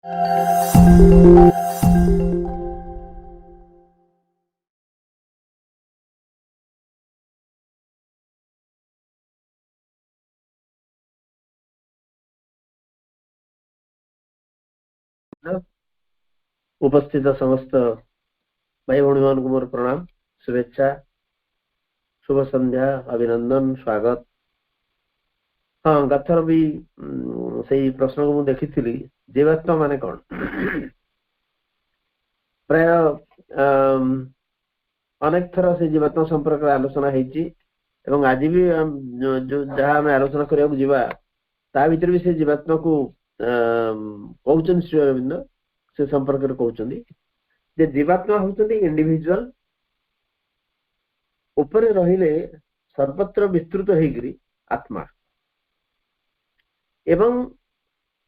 उपस्थित समस्त भाई भौणी मान को मोर प्रणाम, शुभेच्छा, शुभ संध्या, अभिनंदन, स्वागत। हाँ, गथर भी से प्रश्न को देखी जीवात्मा माने कौन प्राय अनेक थर से जीवात्मा संपर्क आलोचना होती आज भी जो जहाँ आम आलोचना करने जीवा ता भीतर भी से जीवात्मा को कहते श्री अरविंद से संपर्क कहते जीवात्मा होती इंडिविजुअल ऊपर रहिले सर्वत्र विस्तृत होगी आत्मा एवं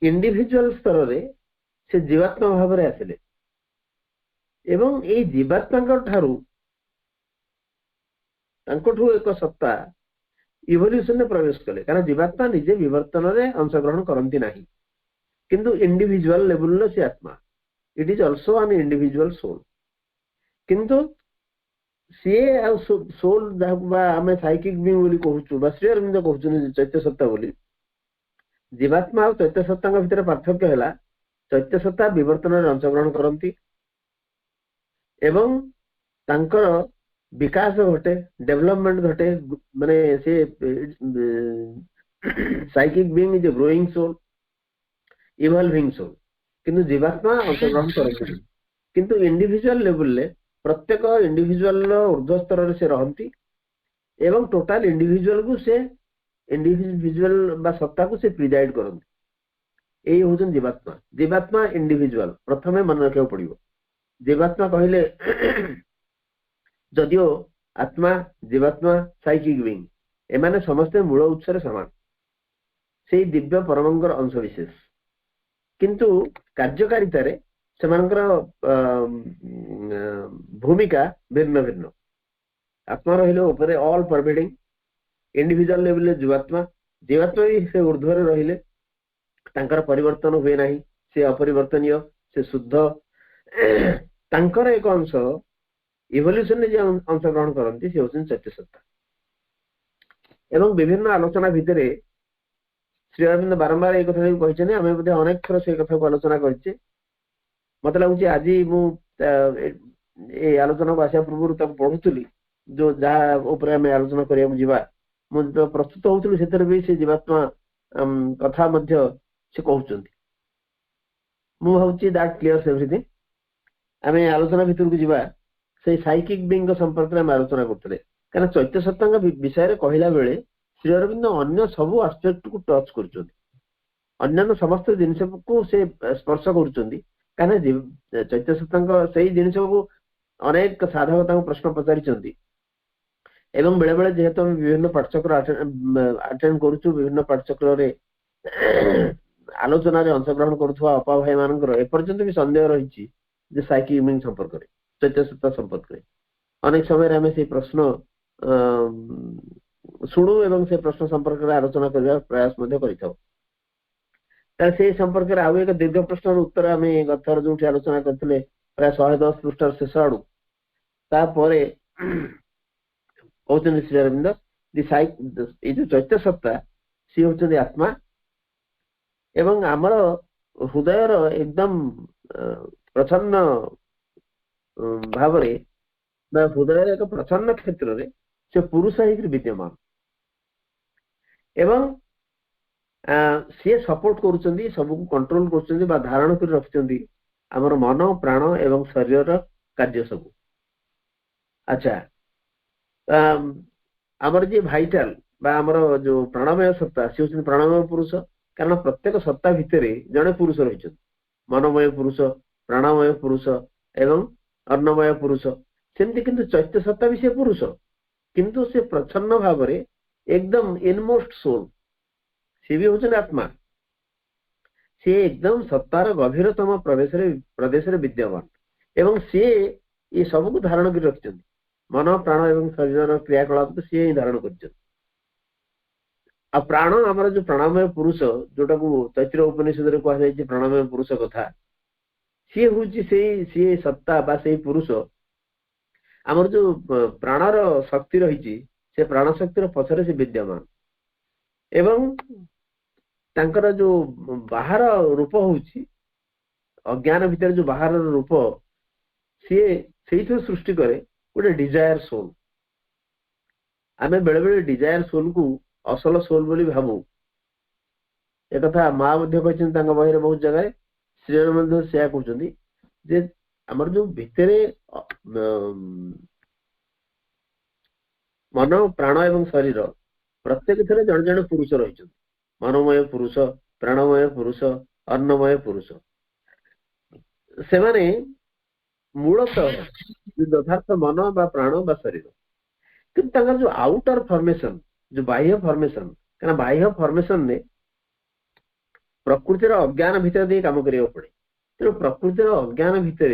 इंडिविजुअल स्तर रे से जीवात्मा भाव में आसिले एवं ये जीवात्मा ठारू एक सत्ता इवोल्यूशन में प्रवेश कले कारण जीवात्मा निजे विवर्तन में अंशग्रहण करती ना किंतु इंडिविजुअल लेवल से आत्मा it is also an individual soul किंतु सी सोल आम साइकिक बीइंग बोली कहूँ श्री अरविंद कहते चैत्य सत्ता बोली जीवात्मा और चैत्य सत्ता भितर पार्थक्य है चैत्य सत्ता विवर्तन में अंशग्रहण करती एवं तांकर विकास घटे डेवलपमेंट घटे माने से psychic being is a growing soul evolving soul किंतु जीवात्मा अंशग्रहण करती किंतु इंडिविजुअल लेवल ले प्रत्येक इंडिविजुअल ऊर्ध्व स्तर से रहती एवं टोटाल इंडिविजुअल को से इंडिविजुअल सत्ता को से प्रिजाइड करती यही हूँ जीवात्मा जीवात्मा इंडिविजुअल प्रथमे मन रखा पड़ो जीवात्मा कहले जदियो आत्मा जीवात्मा साइकिक बीइंग एमाने समस्ते मूल उत्सर समान से दिव्य परमंगर अंश विशेष किंतु कार्यकारिता रे सेमानकर भूमिका भिन्न भिन्न आत्मा रहिले ऊपर ऑल परवेडिंग इंडिविजुअल लेवल जीवात्मा जीवात्मा भी से ऊर्ध्व रहिले तांकर परिवर्तन हुए नहीं से अपरिवर्तनीय से शुद्ध तांकर एक अंश इवोल्यूशन में अंशग्रहण करती से होती चैत्य सत्ता एवं विभिन्न आलोचना भितर श्री अरविंद बारंबार एक कथा कहते आम अनेक थर से कथा को आलोचना करछे मत लगुच आज मुझे आलोचना को आसा पूर्व पढ़ुली जो जहाँ ऊपर आम आलोचना करने जावा मुझे प्रस्तुत होती से जीवात्मा कथा से कहते मुझे दैट क्लियर्स एवरीथिंग आम आलोचना भितर को जावा से साइकिक बीइंग संपर्क में आलोचना करते कारण चैत्य सत्ता विषय कहला बेले श्री अरविंद अन्य सबू आस्पेक्ट को टच कर समस्त जिनस को से स्पर्श कर चैत्य सत्ता से जिनस को अनेक साधक प्रश्न पचारि एवं बेले बेले जेहेतु आम विभिन्न पाठचक्र अटेंड करूँ विभिन्न पाठचक्र आलोचन अंशग्रहण करुवा अपा भाई मान एपर्यंत भी संदेह रही साइकिक बीइंग संपर्क में चैत्य सत्ता संपर्क में अनेक समय आम से प्रश्न शुणु एवं से प्रश्न संपर्क में आलोचना करने प्रयास कर संपर्क में आउ एक दीर्घ प्रश्न उत्तर आम गथर जो आलोचना करते प्राय 110 पृष्ठ शेष आड़ू तापर कहते श्री अरविंद ये जो चैत्य सत्ता सी होती आत्मा एवं आमर हृदयर एकदम प्रसन्न भाव हृदय एक प्रसन्न क्षेत्र में से पुरुष होकर विद्यमान एवं सी सपोर्ट करुँच सबको कंट्रोल कर धारण कर रखिंट आमर मन प्राण एवं शरीर कार्य सब अच्छा आमर जी भाइटाल आमर जो प्राणमय सत्ता सी हूँ प्राणमय पुरुष कारण प्रत्येक सत्ता भितर जड़े पुरुष रही मनमय पुरुष प्राणमय पुरुष एवं अन्नमय पुरुष सेमती किंतु चैत्य सत्ता भी से पुरुष किंतु से प्रच्छन्न भाव में एकदम इनमोस्ट सोल सी भी हूँ आत्मा सी एकदम सत्तार गभीरतम प्रदेश विद्यमान एवं सी ये सब को धारण कर रखिंट मन प्राण एवं शरीर क्रियाकलाप को सी ही धारण कर प्राण आमर जो प्राणमय पुरुष जोटा को तैत्तिरीय उपनिषद कहुई प्राणमय पुरुष कथा सी हूँ सी सत्ता बा से पुरुष आमर जो प्राणर शक्ति रही से प्राण शक्तिर पछरे से विद्यमान एवं तांकर जो बाहर रूप होउची अज्ञान भितर जो बाहर रूप सी से सृष्टि करे गोटे डिजायर सोल आमे बेले बेले डिजायर सोल को असल सोल बोली भाबू एक कथा माँ मध्य कहते बही बहुत जगह श्री से कहते जे आमर जो भितरे मन प्राण एवं शरीर प्रत्येक थे जड़े जड़े पुरुष रही मनोमय पुरुष प्राणमय पुरुष अन्नमय पुरुष से माने मूलतः जो यथार्थ मन बा प्राण बा शरीर किंतु जो आउटर फॉर्मेशन जो बाह्य फॉर्मेशन कहना बाह्य फॉर्मेशन ने प्रकृतिर अज्ञान भितर दे काम करिया पड़े तेणु प्रकृतिर अज्ञान भितर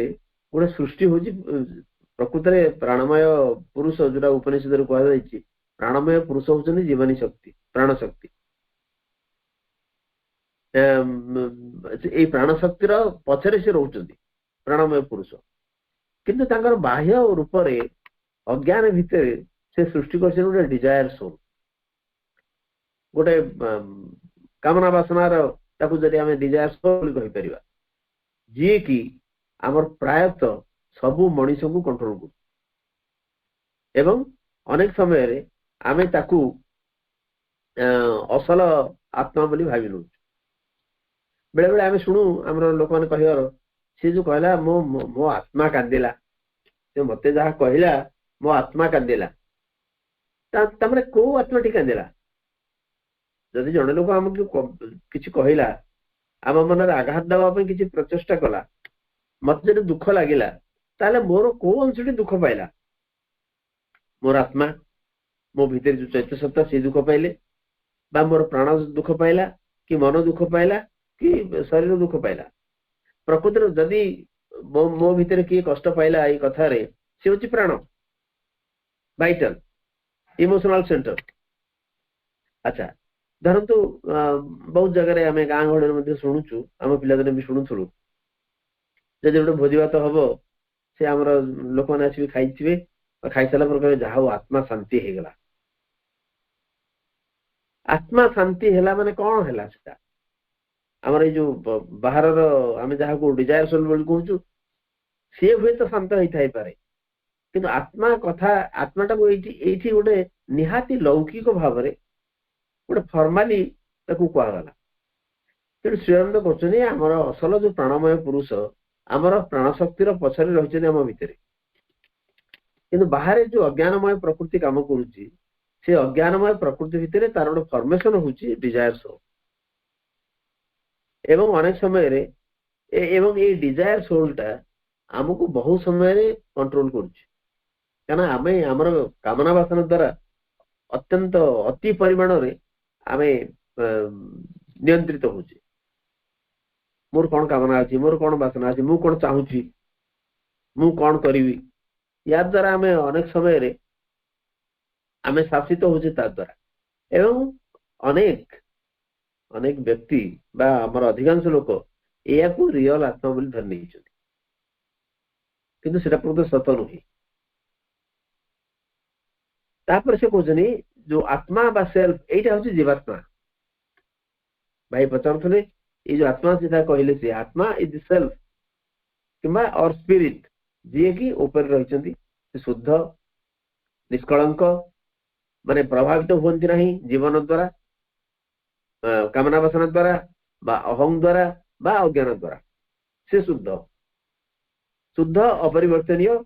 गोटे सृष्टि हो प्रकृत प्राणमय पुरुष जोटा उपनिषद कहुई प्राणमय पुरुष होती जीवनी शक्ति प्राण शक्ति प्राण शक्तिर पछरे से रोचंती प्राणमय पुरुष किंतु तांकर बाह्य रूप रे अज्ञान भितर से सृष्टि कर गोटे डिजायर सोल गोटे कामना वासनार ताकू जदि आम डिजायर सोल कहि परिबा जी कि आमर प्रायतः सबु मनीष को कंट्रोल कर एवं अनेक समय रे आमे ताकू असल आत्मा बोली भावी नौ बेले बेले आमे शुणु आमर लोक मैंने कहर सी जो कहला मो मो आत्मा कांदिला से मते जहाँ कहला मो आत्मा कांदिला तमरे को आत्मा टी कांदिला जदि जड़े लोक आमको किसी कहला आम मन आघात देवाई किसी प्रचेषा कला मत जो दुख लगिला ताले मोर को अंशटी दुख पाइला मोर आत्मा मो भीतर जो चैत्य सत्ता से दुख पाइले बा मोर प्राण दुख पाइला कि मन दुख पाइला कि शरीर दुख पाइला प्रकृति जदि मो भीतर किए कष्ट पाइला ये कथार सी हूँ प्राण वाइटल इमोशनल सेंटर अच्छा धरतु बहुत जगह आम गाँ गहली शुणुचु आम पिलादिने भी शुणुलु जदि गोटे भोजी भात हम से आमर लोक मैंने आस खाई खाई सारा पर जहा आत्मा शांति हो गला आत्मा शांति है माने कौन है आमर ये जो बाहर आम जहाँ को डिजायर सोल बोली कहूँ सी हुए तो शांत होता पारे किंतु आत्मा कथा आत्माटा को ये गोटे निहाती लौकिक भाव में गोटे फर्माली कहगला तेणु श्रीअरविंद कहते आमर असल जो प्राणमय पुरुष आमर प्राण शक्तिर पछरे रही आम भितर किंतु बाहर जो अज्ञानमय प्रकृति काम करुच्ची से अज्ञानमय प्रकृति भितर तार गोटे फॉर्मेशन होची डिजायर सोल एवं अनेक समय रे एवं ये डिजायर सोलटा आमको बहुत समय कंट्रोल करें आमे आमर कामना वासना द्वारा अत्यंत अति परिमाण रे आमे नियंत्रित होचे मोर कौन कामना अच्छी मोर कौन वासना अच्छी मु कौन चाहूची मु कौन करी या द्वारा आमे अनेक समय रे आमे शासित होचे ता द्वारा एवं अनेक अनेक व्यक्ति बा आमर अधिकांश लोक या रियल आत्मा बोली धरि नहीं किंतु सेटा प्रकृत सत नुहे तापर से कहते जो आत्मा बा सेल्फ एटा हूँ जीवात्मा भाई पचारे ये जो आत्मा सीधा कहले से आत्मा इज सेल्फ किंबा और स्पिरिट जी कि ऊपर रही शुद्ध निष्कलंक माने प्रभावित हुंती नहीं जीवन द्वारा कामना वासना द्वारा बा अहं द्वारा बा अज्ञान द्वारा से शुद्ध शुद्ध अपरिवर्तनीय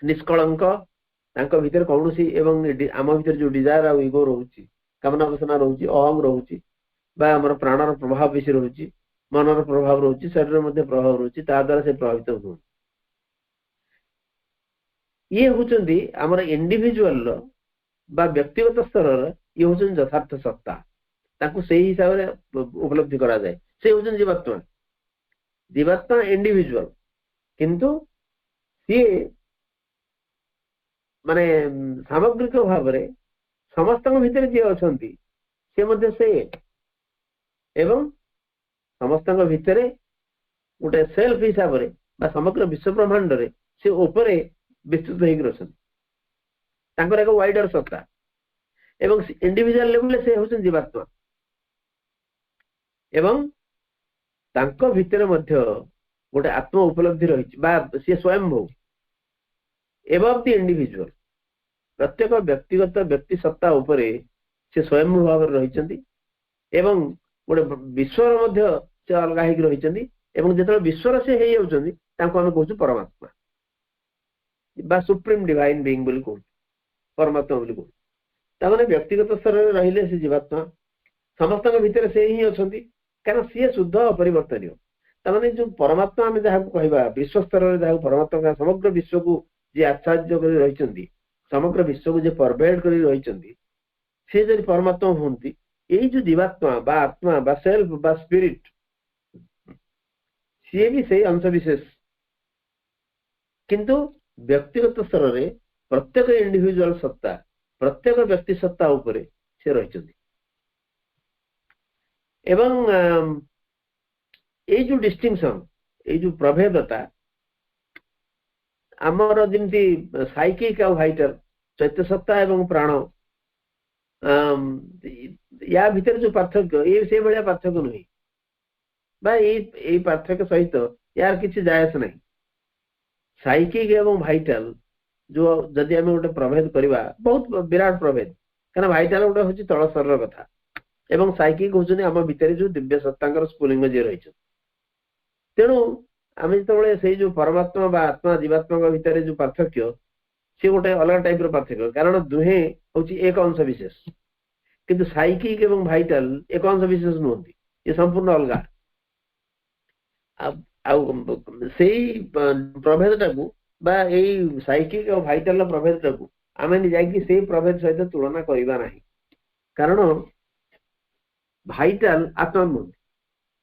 निष्कलंक तांको भीतर कौन सी एवं आम भीतर जो डिजायर आ इगो रोची कामना वासना रोची अहं रोची बा आमर प्राणर प्रभाव बेसी रोची मनर प्रभाव रोची शरीर मध्य प्रभाव रोची ता द्वारा से प्रभावित हो ये होचंदी आमर इंडिविजुअल बा व्यक्तिगत स्तर ये होचन यथार्थ सत्ता ताकू से हिसाब रे उपलब्धि करा जाए से होचन जीवात्मा जीवात्मा इंडिविजुअल किंतु सी माने सामग्रिक भाव में समस्त भितर जी अच्छा से मध्य से एवं समस्त भितर गोटे सेल्फ हिसाब से समग्र विश्व ब्रह्मांड रे से ऊपर विस्तृत होकर एक वाइडर सत्ता एवं इंडिविजुअल लेवल से होचन जीवात्मा एवं तांको भितर मध्य गोटे आत्म उपलब्धि रही सी स्वयं एवं दी इंडिविजुअल प्रत्येक व्यक्तिगत व्यक्ति सत्ता उपरे से स्वयं भाव रही एवं गोटे विश्वर मध्य से अलग होकर रही एवं जो विश्वर से आम कहूँ परमात्मा बा सुप्रीम डिवाइन बीइंग बोली कहूँ परमात्मा बोली कहूँ ताने व्यक्तिगत स्तर में रहिले से जीवात्मा समस्त भितर से ही अच्छा कारण सी शुद्ध अपरिवर्तनीय ताने जो परमात्मा आम जहाँ कहवा विश्व स्तर में जहाँ परमात्मा समग्र विश्व को जी आचार्य कर रही समग्र विश्व को जी परवेड कर रही सी जब परमात्मा हमें यही जो जीवात्मा बा आत्मा बा सेल्फ बा स्पिरिट सी भी सही अंश विशेष किंतु व्यक्तिगत स्तर में प्रत्येक इंडिविजुअल सत्ता प्रत्येक व्यक्ति सत्ता उपरे से रही एवं ये जो डिस्टिंक्शन ये जो प्रभेदता आमर जमी साइकिक और वाइटल चैत्य सत्ता एवं प्राण या भीतर जो पार्थक्य ये से भाया पार्थक्य नुहे पार्थक्य सहित यार किसी जायस नहीं साइकिक एवं वाइटल जो जदि आम गोटे प्रभेद करवा बहुत विराट प्रभेद कारण वाइटल गोटे हूँ तल स्तर कथा एवं साइकिक होचुनी आम भितर जो दिव्य सत्ता स्फुलिंग जी रही तेणु आम जो से जो परमात्मा बा आत्मा जीवात्मा भितर जो पार्थक्य सी गोटे अलग टाइप पार्थक्य कारण दुहे हूँ एक अंश विशेष किंतु साइकिक एवं वाइटल एक अंश विशेष नुहति ये संपूर्ण अलग प्रभेद टाकू साइकिक और वाइटल प्रभेद टाकू आम जा प्रभेद सहित तुलना करवा ना कारण वाइटल आत्मा नुहति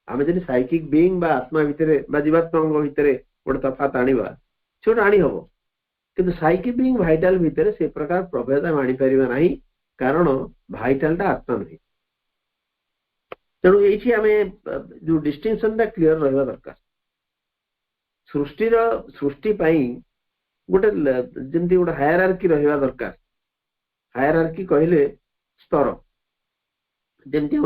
आम जब साइकिक बीइंग बा आत्मा भितर जीवात्मा भितर गोटे तफात आनिबा से गोटे आनी हम किंतु साइकिक बीइंग वाइटल भितर से प्रकार प्रभेद आम आनी परिबा नाही कारण वाइटल टा आत्मा नुहे तेणु ये आम जो डिस्टिंक्शन क्लियर रहा दरकार सृष्टि गोटे जमती गोटे हायरार्की रहा दरकार हायरार्की कहले स्तर जमती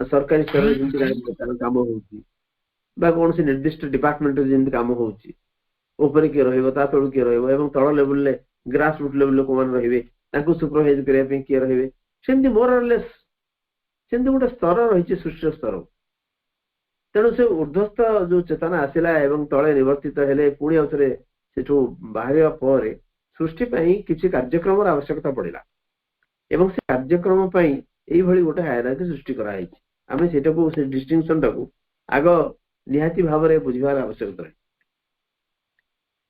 सरकारी स्तर काम हो कौन से निर्दिष्ट डिपार्टमेंट जमी कम हो किए रल किए रही तल लेवल ग्रास रूट लेवल लोक मैंने रे सुपरभाइज करने किए रे सेमती मोरलेस सेमती गोटे स्तर रही सृष्टि स्तर तेणु से ऊर्ध्वस्त जो चेतना आसला तले निवर्तित हेले पुणी आउे से बाहर पर सृष्टि किसी कार्यक्रम आवश्यकता पड़ा एवं से कार्यक्रम यही गोटे हायरार्की सृष्टि कराई आम से डिस्टिंक्शन टाकू आग निहाती भाव में बुझार आवश्यकता रहे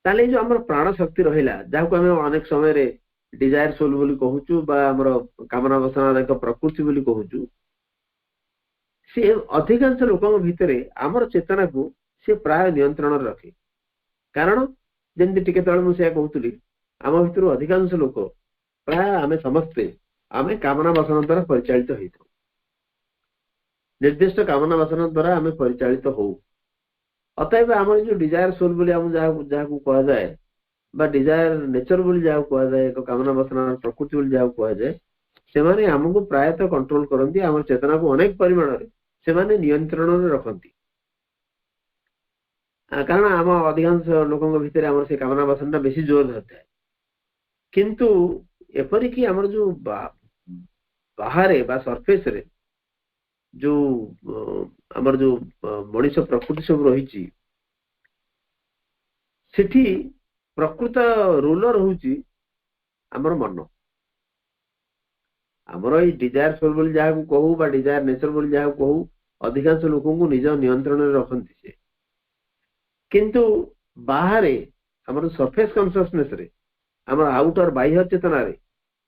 ताले जो आम प्राण शक्ति रहा जहाँ आम अनेक समय डिजायर सोल बोली कहूँ कामना वासना प्रकृति बोली कहूँ सी अधिकांश लोकों भितर आमर चेतना को सी प्राय नियंत्रण रखे कारण जमी टिके तले मुझे कहूली आम भर अधिकांश लोक प्राय आम समस्ते आम कामना वासना द्वारा परिचालित होता निर्दिष्ट कामना वासना द्वारा आम परिचालित हो अतएव आम जो डिजायर सोल बोली आम जहाँ कह जाए डिजायर नेचर बोली जहाँ कह जाए एक कामना वासना प्रकृति बोली जहाँ कह जाए से आमको प्रायतः कंट्रोल करती आम चेतना को अनेक परिमाण से नियंत्रण रखती कारण आम अधिकांश लोकों भितर आम से कामना वासना बेसी जोर धरता है किंतु एपरिक आम जो बाहर सरफेस रे जो आमर जो मनीष प्रकृति सब रही प्रकृत रूलर हूँ आमर मन आमर ये डिजायर सोल बोली जहाँ कहू डिजायर नेचर बोली जहाँ कहू अधिकांश लोकों को निज नियंत्रण में रखती से किंतु बाहर आमर सरफेस कॉन्शियसनेस रे आमर आउटर बाह्य चेतना रे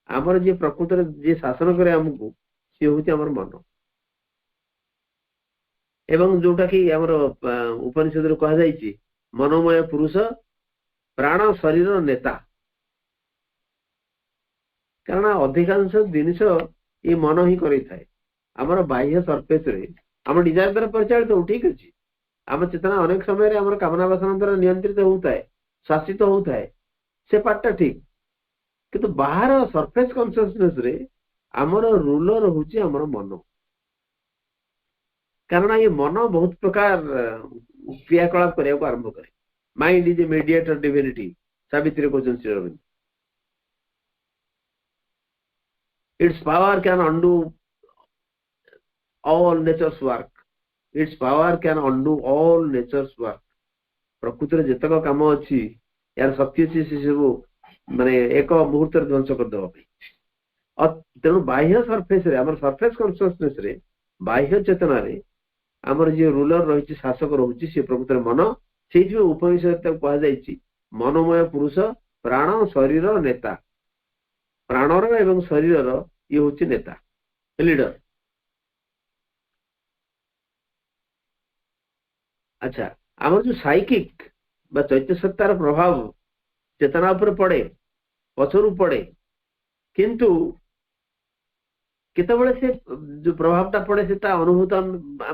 आमर जी प्रकृत जी शासन करे आमको सी हूँ आमर मन एवं जोटा कि आमर उपनिषद कह जाइए मनोमय पुरुष प्राण शरीर नेता कारण अधिकांश जिनिस ये मन ही करें आमर बाह्य सरफेस रे आम डिजायर द्वारा परिचालित हो ठीक अच्छे आम चेतना अनेक समय आम कामना वासना द्वारा नियंत्रित होता है, शासित होता है, से पार्टा ठीक। किंतु बाहर सरफेस कॉन्शियसनेस रे आमर रूलर होची आमर मन। कारण ये मन बहुत प्रकार क्रियाकलाप करने को आरंभ करे। Mind is a mediator divinity, Savitri question Shri Aurobindo. Its power can undo all nature's work, its power can undo all nature's work. प्रकृति जितक काम अच्छी यार शक्ति अच्छी से सब माने एक मुहूर्त ध्वंस करदेवा। तेणु बाह्य सरफेस रे आम सरफेस कॉन्शियसनेस रे बाह्य चेतना रे आमर जी रूलर रही शासक रोचे सी प्रकृत मन। से उपनिषद कहुई मनोमय पुरुष प्राण शरीर नेता, प्राणर एवं शरीर ये हूँ नेता, लीडर। अच्छा, आमर जो साइकिक बा चैत्य सत्तार प्रभाव चेतना उपर पड़े, पछरू पड़े, किंतु केतबेले से जो प्रभावटा पड़े से अनुभूत आम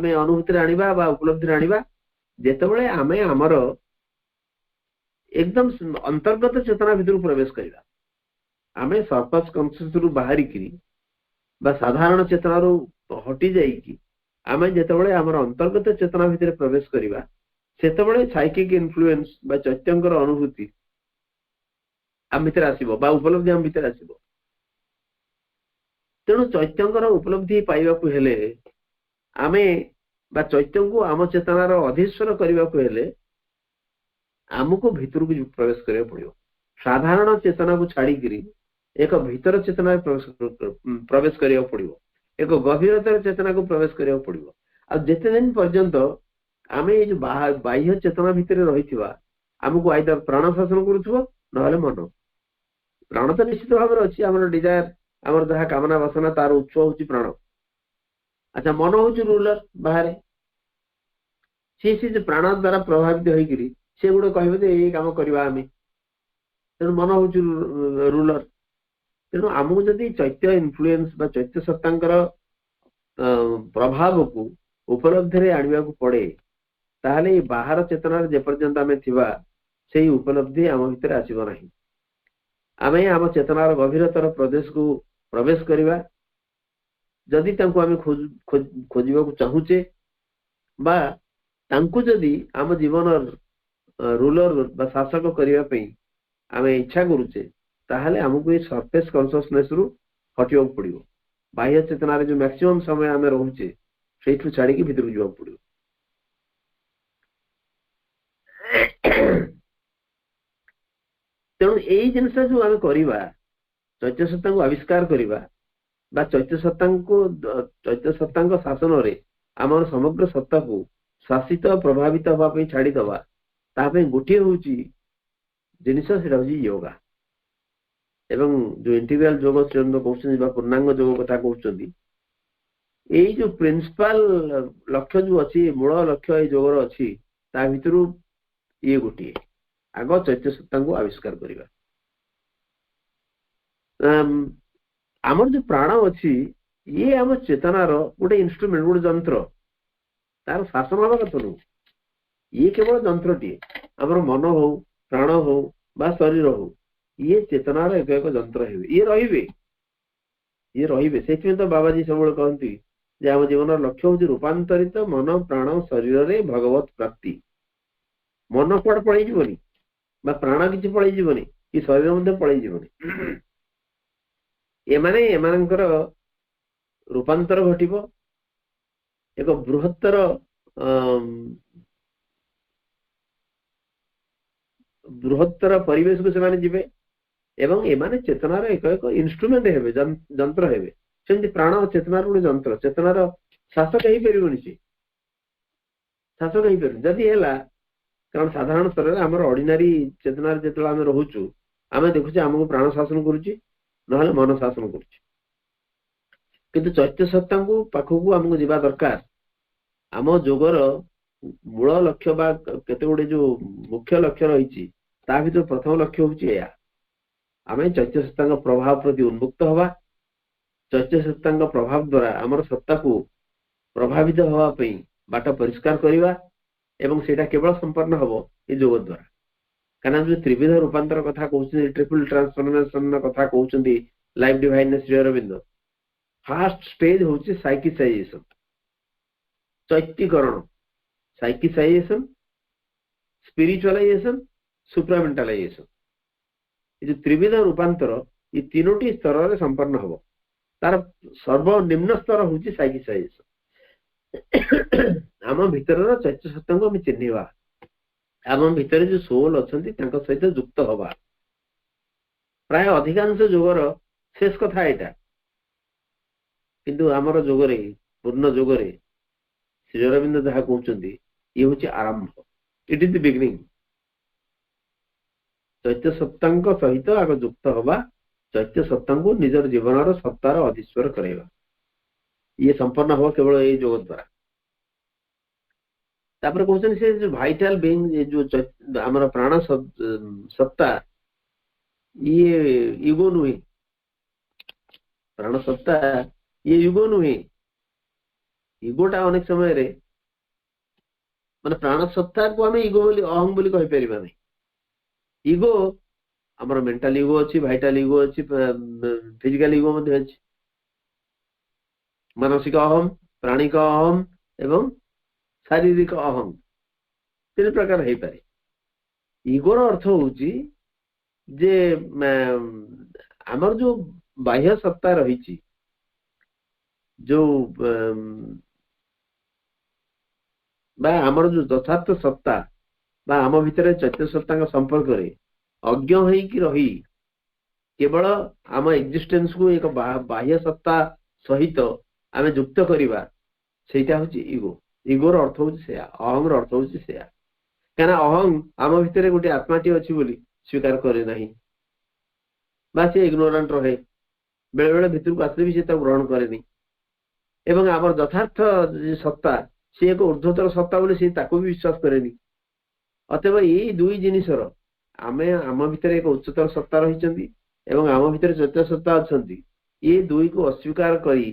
अनुभूति आनिबा बा उपलब्धि आनिबा जेतेबेले आमे आमर एकदम अंतर्गत चेतना भितर प्रवेश करिबा। आमे सरफेस कॉन्शियस रु बाहरी किरी बा साधारण चेतना रु हटि जाई कि आमे जेतेबेले आमर अंतर्गत चेतना भितर प्रवेश करिबा सेतेबेले साइकिक इन्फ्लुएंस बा चैत्यंकर अनुभूति आम भितर आसीबो बा उपलब्धि आम भितर आसीबो। तेणु चैत्यंकर उपलब्धि पाइबाकु हेले आमे बा चैत्य को आम चेतनार अधीश्वर करने को आमको भीतर को प्रवेश करिया पड़ियो। साधारण चेतना को छाड़ी एक भीतर चेतना प्रवेश करिया पड़ियो, एक गभीरतर चेतना को प्रवेश करिया पड़ियो। आ जेते दिन पर्यंत आमे जो बाह्य चेतना भितर रहिथिबा आमको आइदर प्राण शासन करूथबो नहले मन। प्राण तो निश्चित भाव में अच्छी आम डिजायर आम जहाँ कामना वासना तार उत्स हूँ प्राण। अच्छा, मन हूँ रूलर बाहर, सी प्राण द्वारा प्रभावित होकर सी गोटे कहे ये कम करवा आम। तेणु मन हूँ रूलर। तेणु आमको जदि चैत्य इन्फ्लुएंस बा चैत्य सत्तांकर प्रभाव को उपलब्धि आने को पड़े ताहले बाहर चेतना जेपर्यंत आम थिबा से उपलब्धि आम भितर आसीबो नाही। आमे आम चेतनार गभीरतर प्रदेश को प्रवेश करिबा जदि तांको आमे खोजिबा को चाहूचे बा तांको जदि आम जीवन रूलर बा शासक करिबा पई आमे इच्छा करूचे ताहले हमको ये सरफेस कॉन्शियसनेस रु हटिया पड़ियो। बाह्य चेतना रे जो मैक्सिमम समय आमे रहूचे सेठु छाड़ी के भीतर जीवा पड़ियो। तेणु यही जिनस जो आम करवा चैत्य सत्ता को आविष्कार करवा बा चैत्य सत्ता शासन रे आम समग्र सत्ता को शासित प्रभावित हाँपी छाड़ीदवा तापे गोटे हूँ जिनस से योगा एवं जो इंटीग्रल योग कहते पूर्णांग योग कथा कहते यही जो प्रिंसिपल लक्ष्य जो अच्छी मूल लक्ष्य ये योगर अच्छी ता भीतर ये गोटे आग चैत्य सत्ता को आविष्कार करवा। आमर जो प्राण अच्छी ये आम चेतनार गोटे इन्स्ट्रुमेंट गोटे जंत्र तार शासन हवा कथा नु ये केवल जंत्रटीए आमर मन हो प्राण हो बा शरीर हो ये चेतनार एक एक जंत्र हे ये रहिबे से तो बाबाजी सब कहती जे आम जीवन लक्ष्य हूँ रूपांतरित मन प्राण शरीर रे भगवत प्राप्ति। मन कुआडे पळै जीवनी बा प्राण किछि पळै जीवनी कि शरीर मध्ये पळै जीवनी एमाने एमानकर रूपांतर घटिबो एक बृहत्तर बृहत्तर परिवेश को सेमाने जिबे एवं एमाने चेतनार एक एक इन्स्ट्रुमेंट हेबे जंत्र हेबे। सेमति प्राण चेतनार गोटे जंत्र चेतनार शासक ही परिबनी से शासक ही परिबनी जदि हेला कारण साधारण स्तर में आम ऑर्डिनरी चेतनार जो आम रोचु आम देखुचे आमको प्राण शासन करुच्ची नहले मन शासन करुच्ची किंतु चैत्य सत्ता को पाखक आमको जीवा दरकार। आम जोगर मूल लक्ष्य बा केते गुडे जो मुख्य लक्ष्य रही ता भीतर प्रथम लक्ष्य हूँ या आम चैत्य सत्ता प्रभाव प्रति उन्मुक्त हवा चैत्य सत्ता प्रभाव द्वारा आमर सत्ता को प्रभावित हवापी बाट परिष्कार करवा एवं सेटा केवल संपन्न हबो ए योग द्वारा कारण जो त्रिविध रूपांतर कथा कहउछन ट्रिपल ट्रांसफॉर्मेशन कथा कहउछन life divineness Shri Aurobindo first stage होची साइकिसाइजेशन चैत्यकरण साइकिसाइजेशन स्पिरिचुअलाइजेशन सुप्रामेंटलाइजेशन ये त्रिविध रूपांतर ये तीनोटी स्तर रे संपन्न हबो तार सर्वनिम्न स्तर होची साइकिसाइजेशन आम भीतर चैत्य सत्य को चिन्हवा आम भीतर जो सोल अच्छा सहित युक्त हवा प्राय अधिकांश जोगर शेष कथा यहाँ किंतु आमर जोगरे पूर्ण जोगरे श्री अरविंद जहाँ कहते ये हूँ आरंभ इट इज द बिगिनिंग चैत्य सत्ता सहित आग युक्त हवा चैत्य सत्ता को निजर जीवन सत्तार अधीश्वर करवा ये संपन्न हवा केवल ये योग द्वारा तापर कहते से जो वाइटल बीइंग जो आमर प्राण सत्ता ये युगो नुहे प्राण सत्ता ये युगो नुहे युगोटा अनेक समय रे माने प्राण सत्ता को आम युगो बोली अहम बोली कहि परिबा नै युगो आमर मेंटल युगो अछि वाइटल युगो अछि फिजिकल युगो मध्ये अछि मानसिक अहम प्राणिक अहम एवं शारीरिक अहम तीन प्रकार है पारे इगोर अर्थ होची जे आमर जो बाह्य सत्ता रही जो आमर जो यथार्थ सत्ता बा आम भितर चैत्य सत्ता संपर्क रे अज्ञ होइकी रही केवल आम एक्जिस्टेंस को एक बाह्य सत्ता सहित आम युक्त करवा सेटा होची इगो इगोर अर्थ होची से अहम अर्थ होची से क्या अहम आम भितर गोटे आत्माटी अच्छी बोली स्वीकार करे नहीं बा से इग्नोरेंट रहे बेले बेले भितर को आसले भी से ग्रहण करे नहीं एवं आम यथार्थ सत्ता सी एक ऊर्ध्वतर सत्ता बोली से भी विश्वास करे नहीं अतएव ये दुई जिनिसर आमे आम भितर एक उच्चतर सत्ता रही एवं आम भितर चैत्य सत्ता अच्छा ये दुई को अस्वीकार करी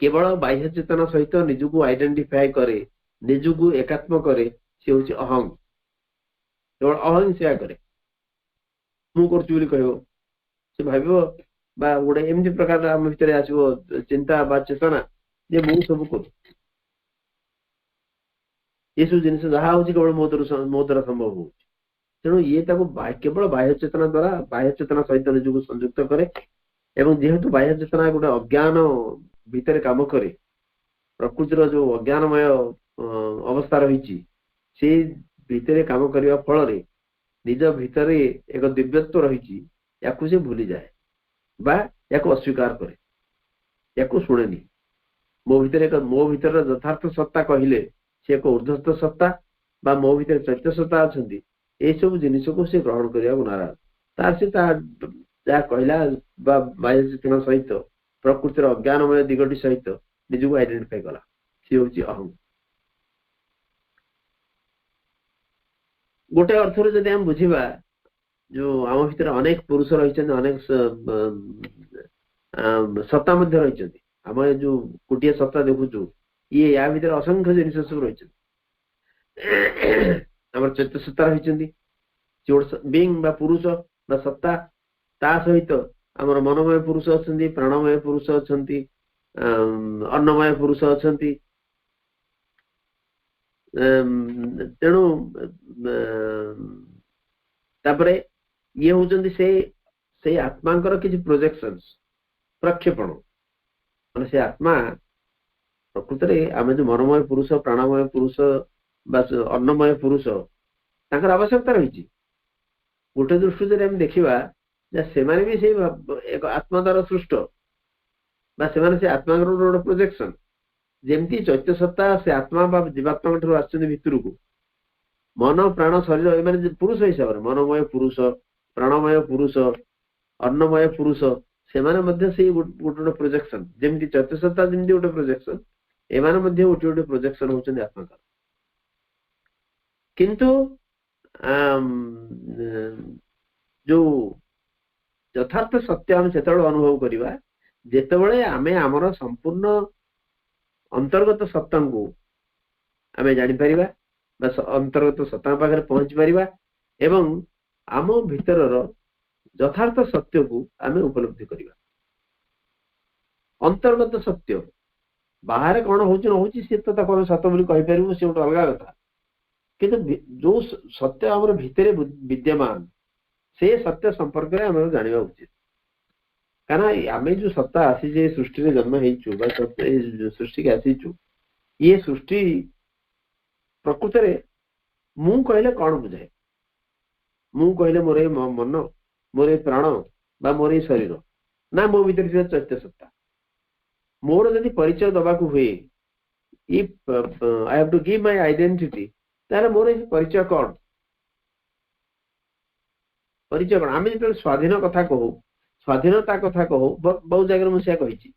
केवल बाह्य चेतना सहित निजको आइडेंटिफाई करे निजको एकात्म करे से हूँ अहम केवल अहम से करे मु कर से भाव गोटे एमती प्रकार आम भीतर आसो चिंता बा चेतना जे मु सब कर ये सब जिन जहाँ हूँ केवल मो द्वारा संभव हो तेणु ये केवल बाह्य चेतना द्वारा बाह्य चेतना सहित निजको संयुक्त करे एवं जेहेतु बाह्य चेतना गोटे अज्ञान भितर काम करे प्रकृतिर जो अज्ञानमय अवस्था रही से भितर काम करने फल निज भितर एक दिव्यत्व रही से भूली जाए बा या अस्वीकार करे या शुणेनी मो भीतर यथार्थ सत्ता कहले से एक ऊर्ध्वस्थ सत्ता बा मो भीतर चैत्य सत्ता अच्छा ये सब जिनिस को से ग्रहण करने को नाराज तार से जहाँ कहला बाह्य चेतना सहित प्रकृतिर अज्ञानमय दिगटी सहित निजको आइडेंटिफाई कला सी हूँ अहम गोटे अर्थर जदि आम बुझा जो आम भीतर अनेक पुरुष रही अनेक सत्ता रही आम जो गोटे सत्ता देखु ये या भीतर असंख्य जिन सब रही आम चैत्य सत्ता रही बीइंग पुरुष बा सत्ता ता सहित आमर मनमय पुरुष अच्छा प्राणमय पुरुष अच्छा अन्नमय पुरुष अच्छा तेणु तापरे ये होचंदी से आत्मा किसी प्रोजेक्शंस प्रक्षेपण माने से आत्मा प्रकृत रे आमे जो मनमय पुरुष प्राणमय पुरुष बस अन्नमय पुरुष तांकर आवश्यकता रही गोटे दृष्टि से देखा से भी से एक आत्मा द्वारा सृष्ट से आत्मा गोटे प्रोजेक्शन जमती चैत्य सत्ता से आत्मा जीवात्मा ठार आसर को मन प्राण शरीर ए पुरुष हिसाब से मनमय पुरुष प्राणमय पुरुष अन्नमय पुरुष से गोटे प्रोजेक्शन जमती चैत्य सत्ता जमी गोटे प्रोजेक्शन एमाने गोटे गोटे प्रोजेक्शन होती आत्मा किंतु जो यथार्थ सत्य आम से अनुभव करवा जितेबले आमे आमर संपूर्ण अंतर्गत सत्ता को आमे जानी परिबा अंतर्गत सत्ता पाखे पहुंची पारिबा एवं आम भीतर यथार्थ सत्य को आम उपलब्धि करवा। अंतर्गत सत्य बाहर कौन हो सी तो सत बोली कहीपर सी गोटे अलग कथा कि जो सत्य आम भितर विद्यमान से सत्य संपर्क में आम जाना उचित। कारण आम जो सत्ता आसी सृष्टि जन्म हो सृष्टि के आसीचु ये सृष्टि प्रकृत में मु कहले कौन बुझाए मु कहले मोर मन मोर प्राण बा मोर शरीर ना मो भीतर चैत्य सत्ता मोर जदि परिचय दबा हुए if I have to give my identity तारे मोर परिचय कौन आम जो स्वाधीन कथा कहू स्वाधीनता कथा कहू बहुत जगह मुझे कही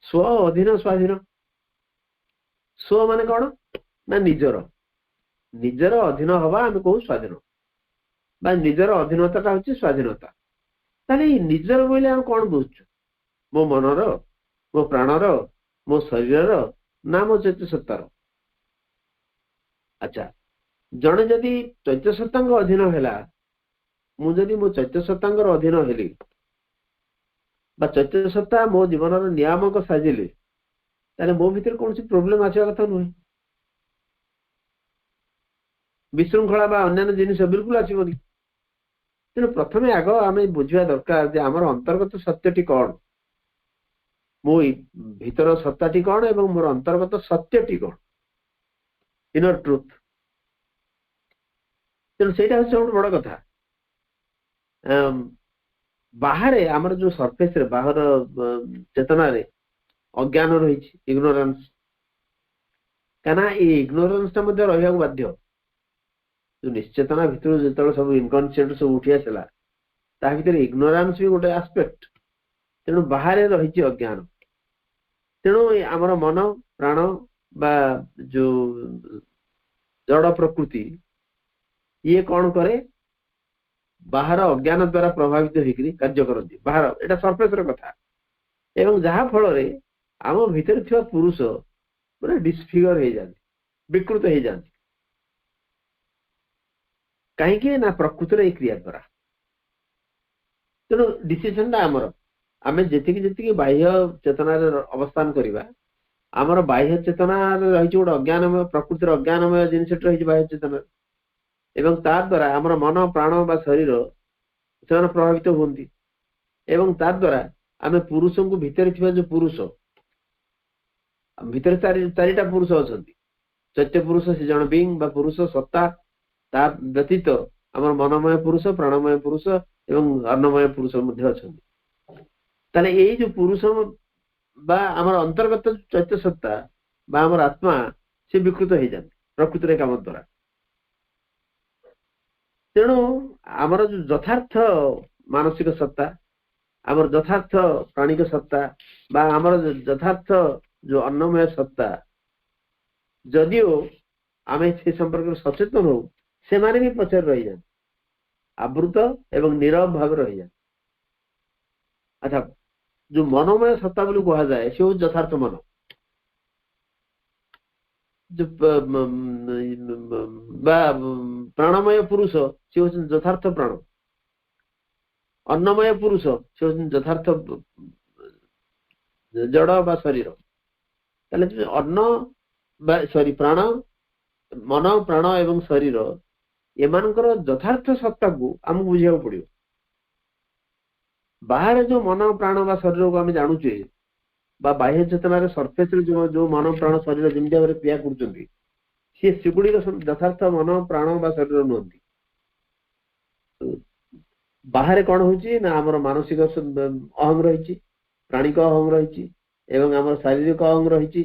स्व अधीन स्वाधीन स्व माने कौन ना निजर निजर अधीन हवा आम कहू स्वाधीन बा निजर अधीनता हूँ स्वाधीनता ताले निजर बोले आम कौन बुझु मो मनर मो प्राणर मो शरीर ना मो चैत्य सत्तार। अच्छा जड़े जदि चैत्य सत्ता अधीन है मुझे मो चैत्य सत्ता अधीन हेली बा चैत्य सत्ता मो जीवन नियामक साजिले ताले मो भीतर कौन सी प्रोब्लेम आसवा कथा नुहे विशृंखला बा अन्य जिनिस बिल्कुल आसबनी। तेणु प्रथम आग आम बुझा दरकार आमर अंतर्गत सत्यटी कौन मो भीतर सत्ताटी कौन एवं मोर अंतर्गत सत्यटी कौन इनर ट्रुथ। तेणु से हूँ बड़ कथा बाहर आमर जो सरफेस रे बाहर चेतना रे अज्ञान रही इग्नोरेंस कहना ये इग्नोरेंस रहा बाध्य जो निश्चेतना भितर जो सब इनकनसीएंट सब उठी आसला ता भीतर इग्नोरेंस भी गोटे आस्पेक्ट। तेणु बाहर रही अज्ञान तेणु आमर मन प्राण बा जो जड़ प्रकृति ये कौन करे बाहर अज्ञान द्वारा प्रभावित होकर कार्य करती बाहर एटा सरफेस कथा एवं जहा फल आम भीतर थिवा पुरुष पूरा डिसफिगर हो जाती विकृत हो जाती कहीं ना प्रकृति क्रिया द्वारा। तेणु डिसीजन आमर आम जी बाह्य चेतना अवस्थान करवा आमर बाह्य चेतना रही गोटे अज्ञानमय प्रकृतिर अज्ञानमय जिनस रही बाह्य चेतना एवं ता द्वारा आमर मन प्राण बा शरीर से प्रभावित होती एवं ता द्वारा आम पुरुष को भितर जो पुरुष भितर चारिटा पुरुष अच्छा चैत्य पुरुष से जन बींग बा पुरुष सत्ता ता व्यतीत आम मनमय पुरुष प्राणमय पुरुष एवं अन्नमय पुरुष अच्छा ये जो पुरुष बा आमर अंतर्गत चैत्य सत्ता बा आमर आत्मा से विकृत हो जाती प्रकृति काम द्वारा। तेणु आमर जो यथार्थ मानसिक सत्ता आमर यथार्थ प्राणिक सत्ता बा आमर यथार्थ जो अन्नमय सत्ता जदिओ आम से संपर्क सचेतन हो से माने भी पचर रही जाए आवृत एवं नीरव भाव रही जाए। अच्छा जो मनोमय सत्ता बोली कहा जाए से हूँ यथार्थ मन जो प्राणमय पुरुष से हूँ यथार्थ प्राण अन्नमय पुरुष से हूँ यथार्थ जड़ बा शरीर ताले अन्न सॉरी प्राण मन प्राण एवं शरीर एमानकर यथार्थ सत्ता को आमको बुझा पड़ो। बाहर जो मन प्राण बा शरीर को आम जानूचे बा बाह्य चेतनार सरफेस जो मन प्राण शरीर जमी भाव में क्रिया कर सेगुड़िक यथार्थ मन प्राण बा शरीर नुहति। बाहर कौन हो आमर मानसिक अहम रही प्राणिक अहम रही एवं आमर शारीरिक अहम रही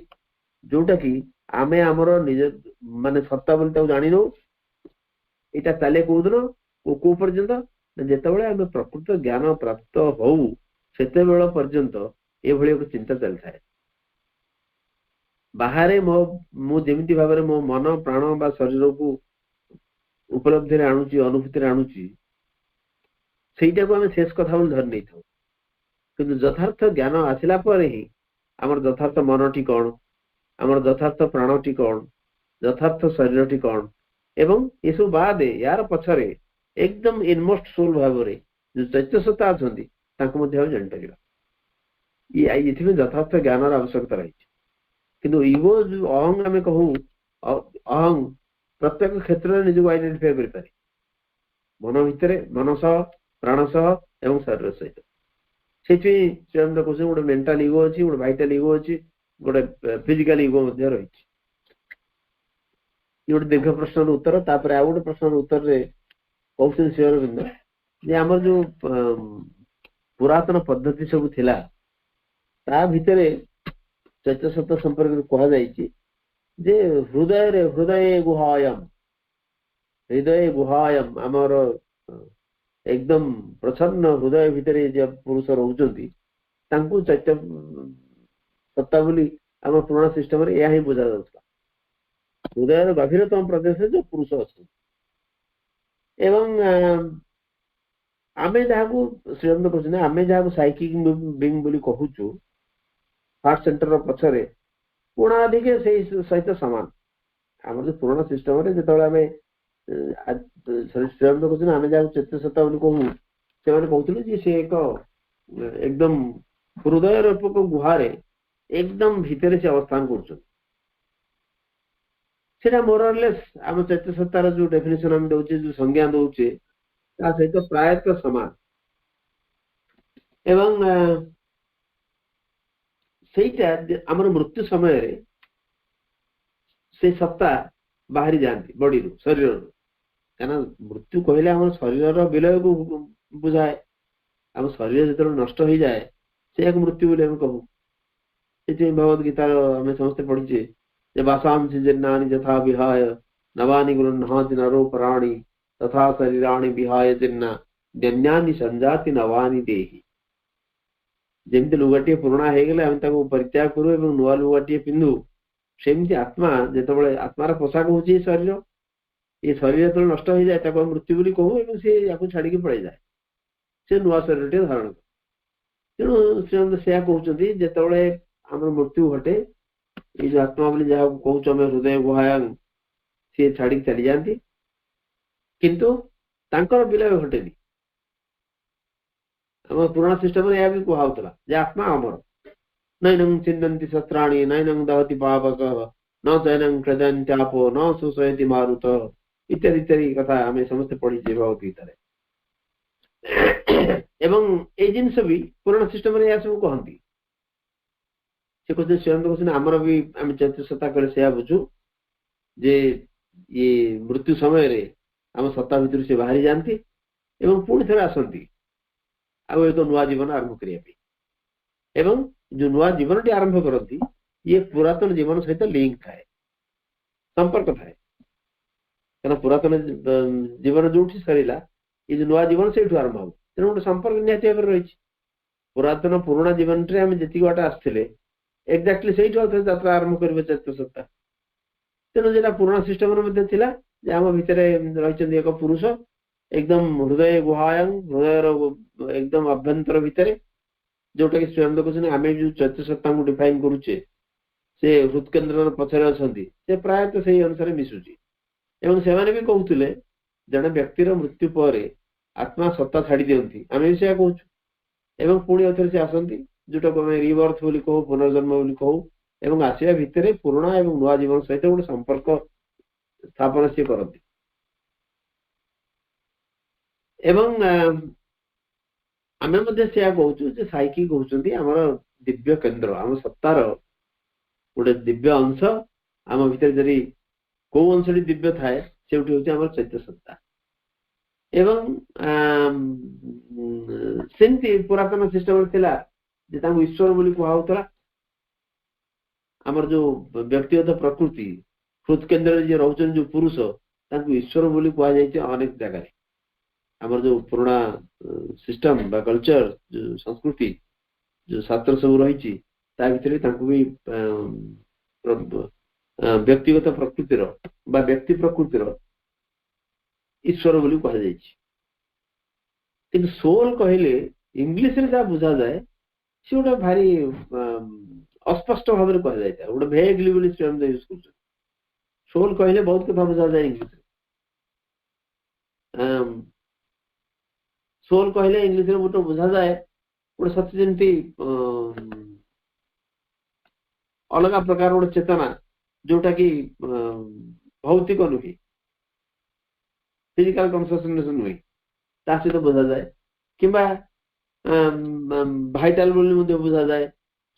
जोटा कि आमे आमर निज माने सत्ता बोलते जानी नो यहाँ चले कौ दिन को पर्यंत जिते आम प्रकृत ज्ञान प्राप्त हो से पर्यंत ये एक चिंता चलता है। बाहर मुझे भाव में मो मन प्राण बा शरीर को उपलब्धि आणुची अनुभूति आणुची सेटा को आम शेष कथा बोली धरी नहीं था कि यथार्थ ज्ञान आसला ही आमर यथार्थ मनटी कौन आमर यथार्थ प्राणटी कौन यथार्थ शरीरटी कौन एवं ये सब बाद यार पछरे एकदम इनमोस्ट सोल भाव रे जो चैत्य सत्ता अछंती ताको मध्ये हम जानि परिबा ये इथिमे यथार्थ ज्ञानर आवश्यकता रही किंतु इगो जो अहं हमें कहूँ अहं प्रत्येक क्षेत्र में निज आइडेंटिफाई करि पारे मन भितर मनस प्राणस एवं शरीर सहित से गोटे मेंटल इगो अच्छी गोटे वाइटल इगो अच्छी गोटे फिजिकल इगो रही गोटे दीर्घ प्रश्न उत्तर तापर आ गोटे प्रश्न उत्तर रे कहते श्री अरविंद जे आमर जो पुरातन पद्धति सब थिला ता भितर चैत्य सत्ता संपर्क कह जाइछि जे हृदय गुहायम आमर एकदम प्रसन्न हृदय भितर जे पुरुष रहउचंती तांको चैत्य सत्ता बोली आम पुराना सिस्टम रे या ही बुझा जाउछला हृदय गभीरतम प्रदेश जो पुरुष अछि एवं आमे जाको श्रीअरविंद कहछन आमे जाको साइकिक बीइंग बोली कहूछु हार्ट सेंटर रो पछरे पुराना दिके से सहित समान आम जो पुराना सिस्टम रे जेतबे आमे श्रीअरविंद कहछन आमे जाको चैत्य सत्ता बोली कहू से माने कहउतले जे से एक एकदम हृदय रूपक गुहारे एकदम भीतर से अवस्थान करछन सेटा मोरलेस आम चैत्य सत्तार जो डेफिनेशन हम दउचे जो संज्ञा दउचे ता सहित प्रायतः समान एवं सेटा हमर मृत्यु समय रे से सत्ता बाहरी जानती बॉडी रू शरीर रू काना मृत्यु कहले हमर शरीर रो विलय को बुझाए हम शरीर जेतरो नष्ट हो जाए से एक मृत्यु बोले हम कहू इति भगवत गीता हमें समझते पढ़िचे जे वासांसि जिन्नानि यथा विहाय नवानि गृह्णाति नरो प्राणी तथा शरीराणि विहाय जिन्ना जन्यानि संजाति नवानि देहि जेमति लुगाटिए पुराना हे गेले हम ताको परित्याग करू एवं नुआ लुगाटिए पिंधु सेमति आत्मा जेतबळे आत्मार पोशाक होची शरीर ये शरीर तो नष्ट हो जाए ताको मृत्यु बोली कहू एवं से याको छाड़ी के पड़े जाए से नुआ शरीर धारण तेणु श्रीअरविंद से कहउचंती जेतबळे हमर मृत्यु घटे ये जो आत्मा बोली जहाँ कहूँ आम हृदय गुहायं सी छाड़ी चली जाती किंतु तांकर विलय घटेनी आम पुराना सिस्टम यह भी कहला जे आत्मा अमर नैनं चिन्नन्ति शस्त्राणि नैनं दहति पावक न चैनं क्रेदन्त्यापो न सुशयति मारुत इत्यादि इत्यादि कथा आम समस्त पढ़ी भगवत गीता एवं ये जिनस भी पुराना सिस्टम यह सब कहती से कहते श्रीअरविंद कहते आमर भी आम चैत्य सत्ता कले से बुझू जे ये मृत्यु समय रे आम सत्ता भितर से बाहरी जाती एवं पुणी थे आसती आउ एक नुआ जीवन आरंभ करने एवं जो नुआ जीवन टी आरंभ करती ये पुरातन जीवन सहित लिंक थाए संपर्क थाए क्या पुरातन जीवन जो सरला ये जो नुआ जीवन से आरंभ हो तेणु गोटे संपर्क निहती भाव रही पुरातन पुराणा जीवन रे आम जी बाटे आसते एक्जाक्टली से यात्रा आरंभ करेंगे चैत्य सत्ता तेणु जेटा पुराना सिस्टम आम भितर रही एक पुरुष एकदम हृदय गुहायं हृदय एकदम अभ्यंतर भितर जोटा कि श्रीअरविंद कहते आम जो चैत्य सत्ता को डिफाइन करुचे से हृदकेन्द्र पछरे अच्छी से प्रायतः से अनुसार मिशुची एवं से भी कहते जड़े व्यक्तिर मृत्यु पर आत्मा सत्ता छाड़ी दिखती आम भी से कहूँ एवं पुणी अथर से आसती जोटा को रिबर्थ बोली कहू पुनर्जन्म बोली कहू एवं आसिया भितर पुराणा एवं नुआ जीवन सहित गोटे संपर्क स्थापना सी करती एवं आम कहूँ साइकी कहते आमर दिव्य केन्द्र आम सत्तार गोटे दिव्य अंश आम भितर जदि कौ अंश दिव्य थाए से हूँ चैत्य सत्ता एवं सेमती पुरातन सिस्टम थिला जे तांको ईश्वर बोली कहउतला आमर जो व्यक्तिगत प्रकृति हृद केन्द्र जे रहउचन जो पुरुष तांको ईश्वर बोली कह जाय अनेक जगह आमर जो पुराना सिस्टम बा कल्चर जो संस्कृति जो शास्त्र सब रही ता भितर तांको भी व्यक्तिगत प्रकृतिर बा व्यक्ति प्रकृतिर ईश्वर बोली कह जाय किंतु सोल कहले इंग्लिश रे जा बुझा जाए से गोटे भारी अस्पष्ट भाव में कह जाए गोटे भेगली यूज कर सोल कहले बहुत कथा बुझा जाए इंग्लिश सोल कहले इंग्लिश रे गोटे बुझा जाए गोटे सत्य जमी अलग प्रकार गोटे चेतना जोटा कि भौतिक नुहे फिजिकल कन्सियसनेस नुहे ता सहित बुझा जाए कि भाइटाल बोली बुझा जाए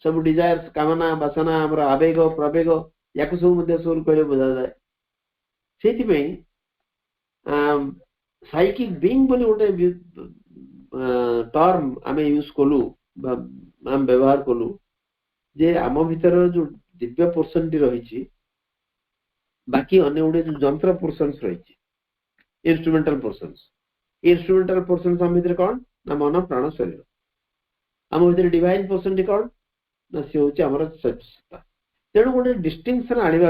सब डिजायर कामना बासना आमर आवेग प्रवेग या सब सोल कहले बुझा जाए से साइकिक बीइंग बोली गोटे टर्म आम यूज कलु आम व्यवहार कलु जे आम भीतर जो दिव्य पोर्शन टी रही बाकी अन्य गुड़े जो जंत्र पोर्शन रही इंस्ट्रुमेंटल पोर्शन आम भीतर कौन ना मन प्राण शरीर आम भीतर डिवाइन पोर्शन टी कौन ना सी हूँ आम सचेतनता तेणु गोटे डिस्टिंक्शन आने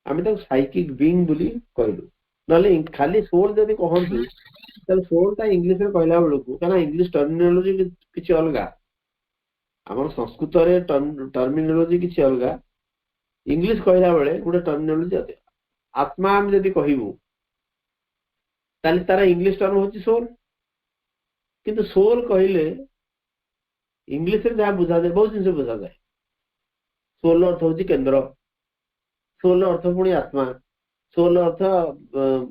आम साइकिक बीइंग बोली कहलु ना खाली सोल जब कहतु सोल इंग्लिश में कहला बेलू क्या इंग्लिश टर्मिनोलॉजी किसी अलग आम संस्कृत टर्मिनोलॉजी किसी अलग इंग्लिश कहला बेले गोटे टर्मिनोलॉजी आत्मा आम जब कहबू तार इंग्लिश टर्म हूँ सोल किंतु सोल कहले इंग्लिश रे जहाँ बुझा जाए बहुत जिन बुझा जाए सोल अर्थ हूँ केंद्र सोल अर्थ पुणी आत्मा सोल अर्थ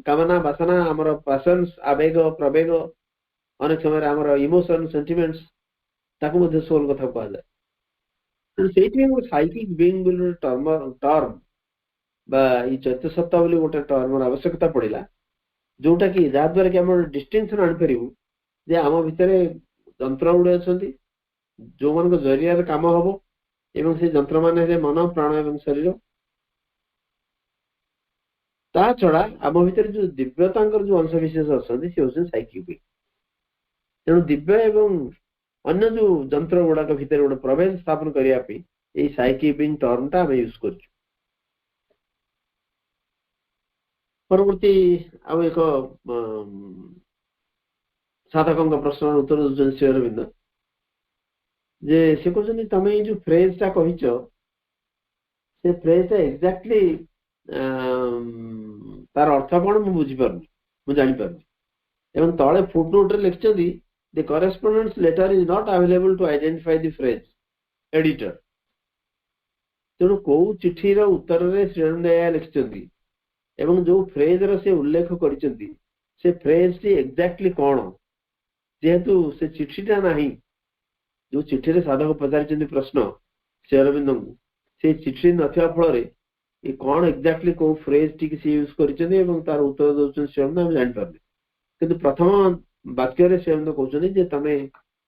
कामना बासना आमर पैशंस आवेग प्रवेग अनेक समय आमर इमोशन सेंटिमेंट्स ताकू सोल कथा कह जाए से साइकिक बीइंग बोली टर्म चैत्य सत्ता बोली गोटे टर्म आवश्यकता पड़ा जोटा कि जहाद्वारा कि आम डिस्टिंक्शन आनीपर जे आम भितर जंत्र गुड़े अच्छा जो मान जरिया काम हम एवं से जंत्र मान मन प्राण एवं शरीर ता छड़ा आम भीतर जो दिव्यता जो अंशविशेष अच्छा सी हूँ साइकिक बीइंग तेणु दिव्य एवं अन्य जो जंत्र गुड़ाक भितर गोटे प्रवेश स्थापन करने साइकिक बीइंग टर्म टा यूज कर परवर्ती आउ एक साधकों प्रश्न उत्तर दूसरे श्री अरविंद जे से कहते तुम ये जो फ्रेज टा कही से फ्रेज टा एक्जाक्टली तार अर्थ कौन मुझे बुझीपार मुझे जापर एवं तले फुटनोट रे लिखिं the correspondence letter is not available to identify the phrase editor तेणु कौ चिठीर उत्तर में श्रीरंग लिखिं एवं जो फ्रेज रे उल्लेख कर फ्रेज टी एक्जाक्टली कौन जेहेतु से चिठीटा ना जो चिठी रे साधक पचारि प्रश्न श्री अरविंद को से चिठी नथिया फल कौन एक्जाक्टली कौ फ्रेज टी किसी यूज कर तार उत्तर दौरान श्री अरविंद जान पारे किंतु प्रथम वाक्य श्री अरविंद कहते तुम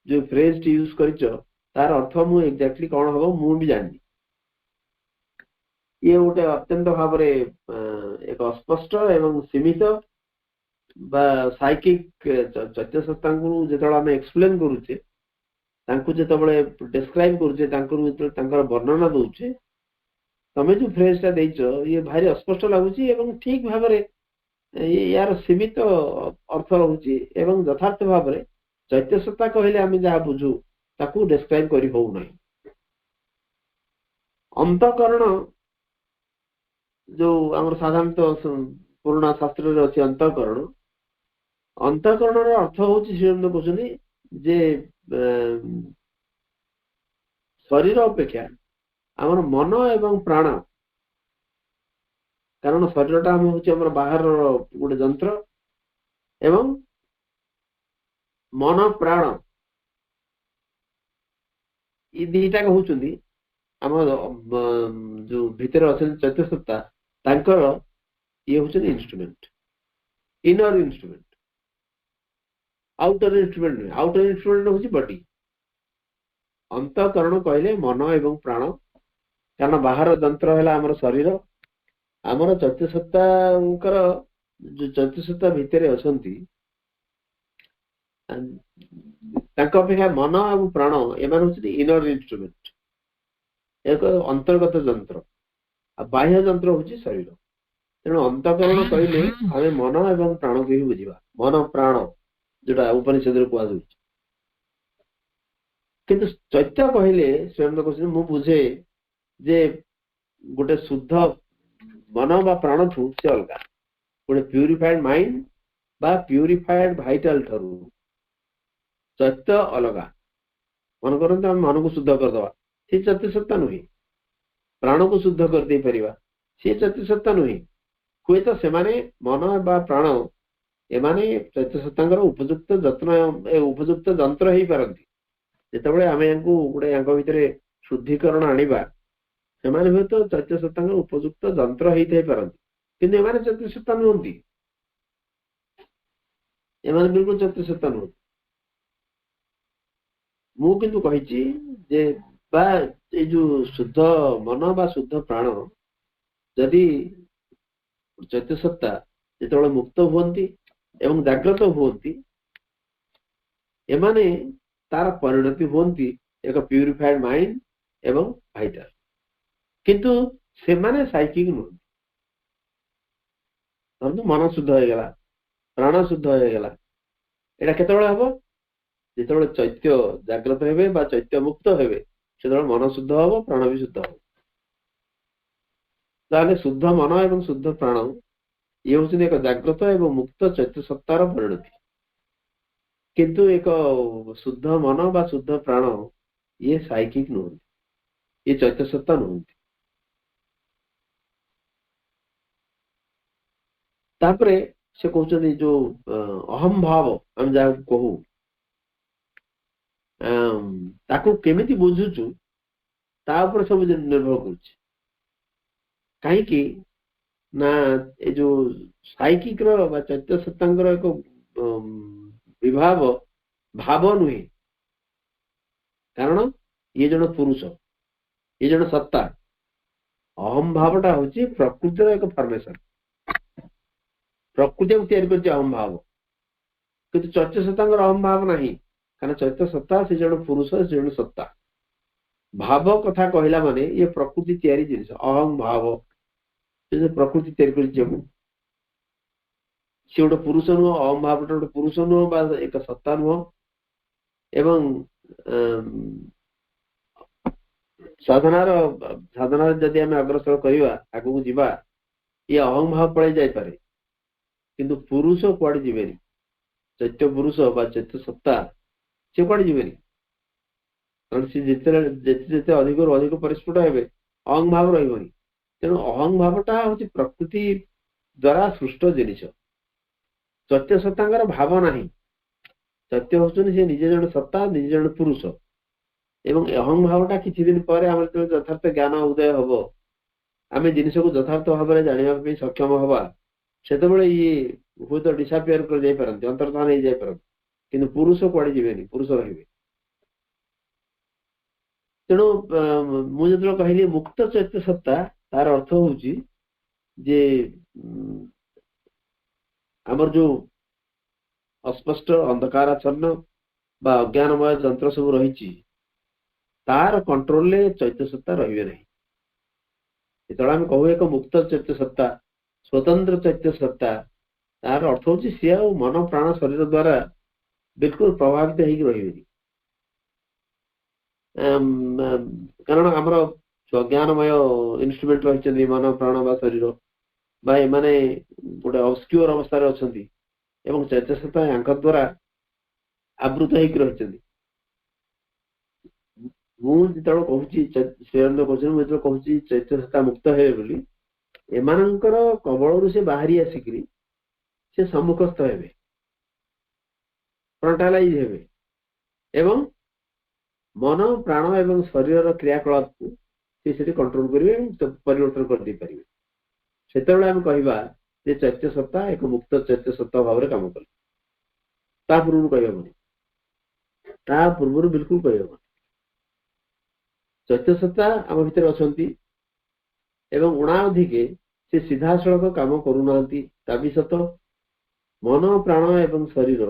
जो फ्रेज टी यूज कर तार अर्थ मु एक्जाक्टली कौन हम मुझे जानी ये गोटे अत्यंत भाव एक अस्पष्ट एवं सीमित साइकिक चैत्य सत्ता जो आम एक्सप्लेन करुचे जो डिस्क्राइब करुचे वर्णना दौचे तमें जो फ्रेज टा देच ये भारी अस्पष्ट लगुच ठीक भाव यार सीमित अर्थ रोचे यथार्थ भाव चैत्य सत्ता कहले आम जहाँ बुझू ताकू डिस्क्राइब कर अंतकरण जो आम साधारणतः पुराणा शास्त्र अच्छी अंतकरण अंतकरण अर्थ हूँ श्रीरंग कहते जे शरीर अपेक्षा आम मन एवं प्राण कारण शरीरटा हूँ बाहर गोटे जंत्र एवं मन प्राण ये दीटा हूँ आम जो भितर अच्छे चैत्य सत्ता तांकर ये हूँ instrument inner instrument outer instrument नुहे आउटर इंस्ट्रूमेंट हूँ बॉडी अंतकरण कहले मन एवं प्राण कारण बाहर जंत्र है आमर शरीर आमर चैत्य सत्ता जो चैत्य सत्ता भितर अच्छा अपेक्षा मन और प्राण एम हूँ इनर इंस्ट्रूमेंट एक अंतर्गत जंत्र बाह्य जंत्र हूँ शरीर तेणु अंतकरण कहले आम मन एवं प्राण को ही बुझा मन प्राण जोटा उपनिषद कहु किंतु चैत्य कहले स्वयं कहते मु बुझे जे गोटे शुद्ध मन बा प्राण ठू से अलग गोटे प्यूरिफाइड माइंड बा प्यूरिफाइड भाइटाल ठारू चैत्य अलगा मन करते हम मन को शुद्ध करदे सी चैत्य सत्ता नुहे प्राण को शुद्ध कर दे परिबा सी चैत्य सत्ता नुहे हुए तो से मन बा प्राण एमाने चैत्य सत्तांगर उपयुक्त जत्न उपयुक्त जंत्र हो पारती जिते आम गोटे भितर शुद्धिकरण आनिबा ସେମାନେ ହୁଏତ ଚୈତ୍ୟ ସତ୍ତାଙ୍କର ଉପଯୁକ୍ତ ଯନ୍ତ୍ର ହେଇଥାଇ ପାରନ୍ତି କିନ୍ତୁ ଏମାନେ ଚୈତ୍ୟ ସତ୍ତା ନୁହନ୍ତି ଏମାନେ ବିଲକୁଲ ଚୈତ୍ୟ ସତ୍ତା ନୁହନ୍ତି ମୁଁ କିନ୍ତୁ କହିଛି ଯେ ବା ଏଇ ଯୋଉ ଶୁଦ୍ଧ ମନ ବା ଶୁଦ୍ଧ ପ୍ରାଣ ଯଦି ଚୈତ୍ୟ ସତ୍ତା ଯେତେବେଳେ ମୁକ୍ତ ହୁଅନ୍ତି ଏବଂ ଜାଗ୍ରତ ହୁଅନ୍ତି ଏମାନେ ତାର ପରିଣତି ହୁଅନ୍ତି ଏକ ପ୍ୟୁରିଫାଏଡ ମାଇଣ୍ଡ ଏବଂ ଭାଇଟାଲ किंतु से माने साइकिक नुह मन शुद्ध हो गला प्राण शुद्ध हो गला एटा केतबेले हबो जेतबेले चैत्य जागृत हेबे बा चैत्य मुक्त हेबे सेतबेले मन शुद्ध हबो प्राण भी शुद्ध हबो ताले शुद्ध मन एवं शुद्ध प्राण ये होछि एक जागृत एवं मुक्त चैत्य सत्तार परिणति किंतु एक शुद्ध मन बा शुद्ध प्राण ये साइकिक नुह ये चैत्य सत्ता नुह तापरे से कहते जो अहम भाव आम जहाँ कहू ताकू केमिति बुझुचु ता ऊपर सब निर्भर करुच्ची कहीं ना ये जो साइकिक रो चैत्य सत्तांगर एक विभाव भाव नुहे कारण ये जन पुरुष ये जन सत्ता अहम भावटा हूँ प्रकृतिर एक फॉर्मेशन प्रकृति को तैयारी कर अहम भाव किंतु चैत्य सत्तांगर अहम भाव नहीं कारण चैत्य सत्ता से जन पुरुष से जन सत्ता भाव कथा कहला माने ये प्रकृति तैयारी जिनिस अहम भाव से प्रकृति तैयारी कर सी गोटे पुरुष नुह अहम भाव गोटे पुरुष नुह बा एक सत्ता नुह एवं साधना जदि आम अग्रसर करवा आगू जावा ये अहम भाव पड़े जापे किंतु पुरुष कुआड़े जीवेनी चैत्य पुरुष बा चैत्य सत्ता से कुआड़े जीवेनी कारण सी जिते अधिक अधिक परिस्फुट हे अहंग भाव रही तेणु अहंग भावटा हूँ प्रकृति द्वारा सृष्ट जिनिस चैत्य सत्तांगर भाव नहीं चैत्य हूँ से निजे जन सत्ता निजे जन पुरुष एवं अहंग भावटा किछि दिन पर आम यथार्थ ज्ञान उदय हम आम जिनिस को यथार्थ भाव में जाना सक्षम हवा सेतबेले ये हूँ तो डिसापियर कर जाई परंती अंतर्धान हो जाई परंती किंतु पुरुष कुआड़े जीवेनी पुरुष रहिबे तेणु मुझे जो कहली मुक्त चैत्य सत्ता तार अर्थ होउची जे आमर जो अस्पष्ट अंधकाराच्छन्न बा अज्ञानमय जंत्र सब रही तार कंट्रोल ले चैत्य सत्ता रहिबे नहीं जेतबेले आम कहू एक मुक्त चैत्य सत्ता स्वतंत्र चैत्य सत्ता तार अर्थ हूँ सी आ मन प्राण शरीर द्वारा बिल्कुल प्रभावित हो रही कारण आमर अज्ञानमय इन्स्ट्रुमेंट रही मन प्राण बा शरीर बा एमाने गोटे ऑब्स्क्योर अवस्था अच्छा चैत्य सत्ता यांक द्वारा आवृत होकर रही मुझे कहूँ कहूँ चैत्य सत्ता मुक्त है बोली एमानंकर कबल से बाहरी आसिकी से सम्मुखस्थ हेबे फ्रंटालाइज हेबे एवं मन प्राण एवं शरीर क्रियाकलाप को से कंट्रोल करेंगे परिवर्तन कर दे पारे से आम कहवा चैत्य सत्ता एक मुक्त चैत्य सत्ता भाव में कम कले पूर्व कहबनी पूर्व बिल्कुल कहबनी चैत्य सत्ता आम भितर अच्छा एवं उणाधिके से सीधा सड़क काम करूना भी सत मन प्राण एवं शरीर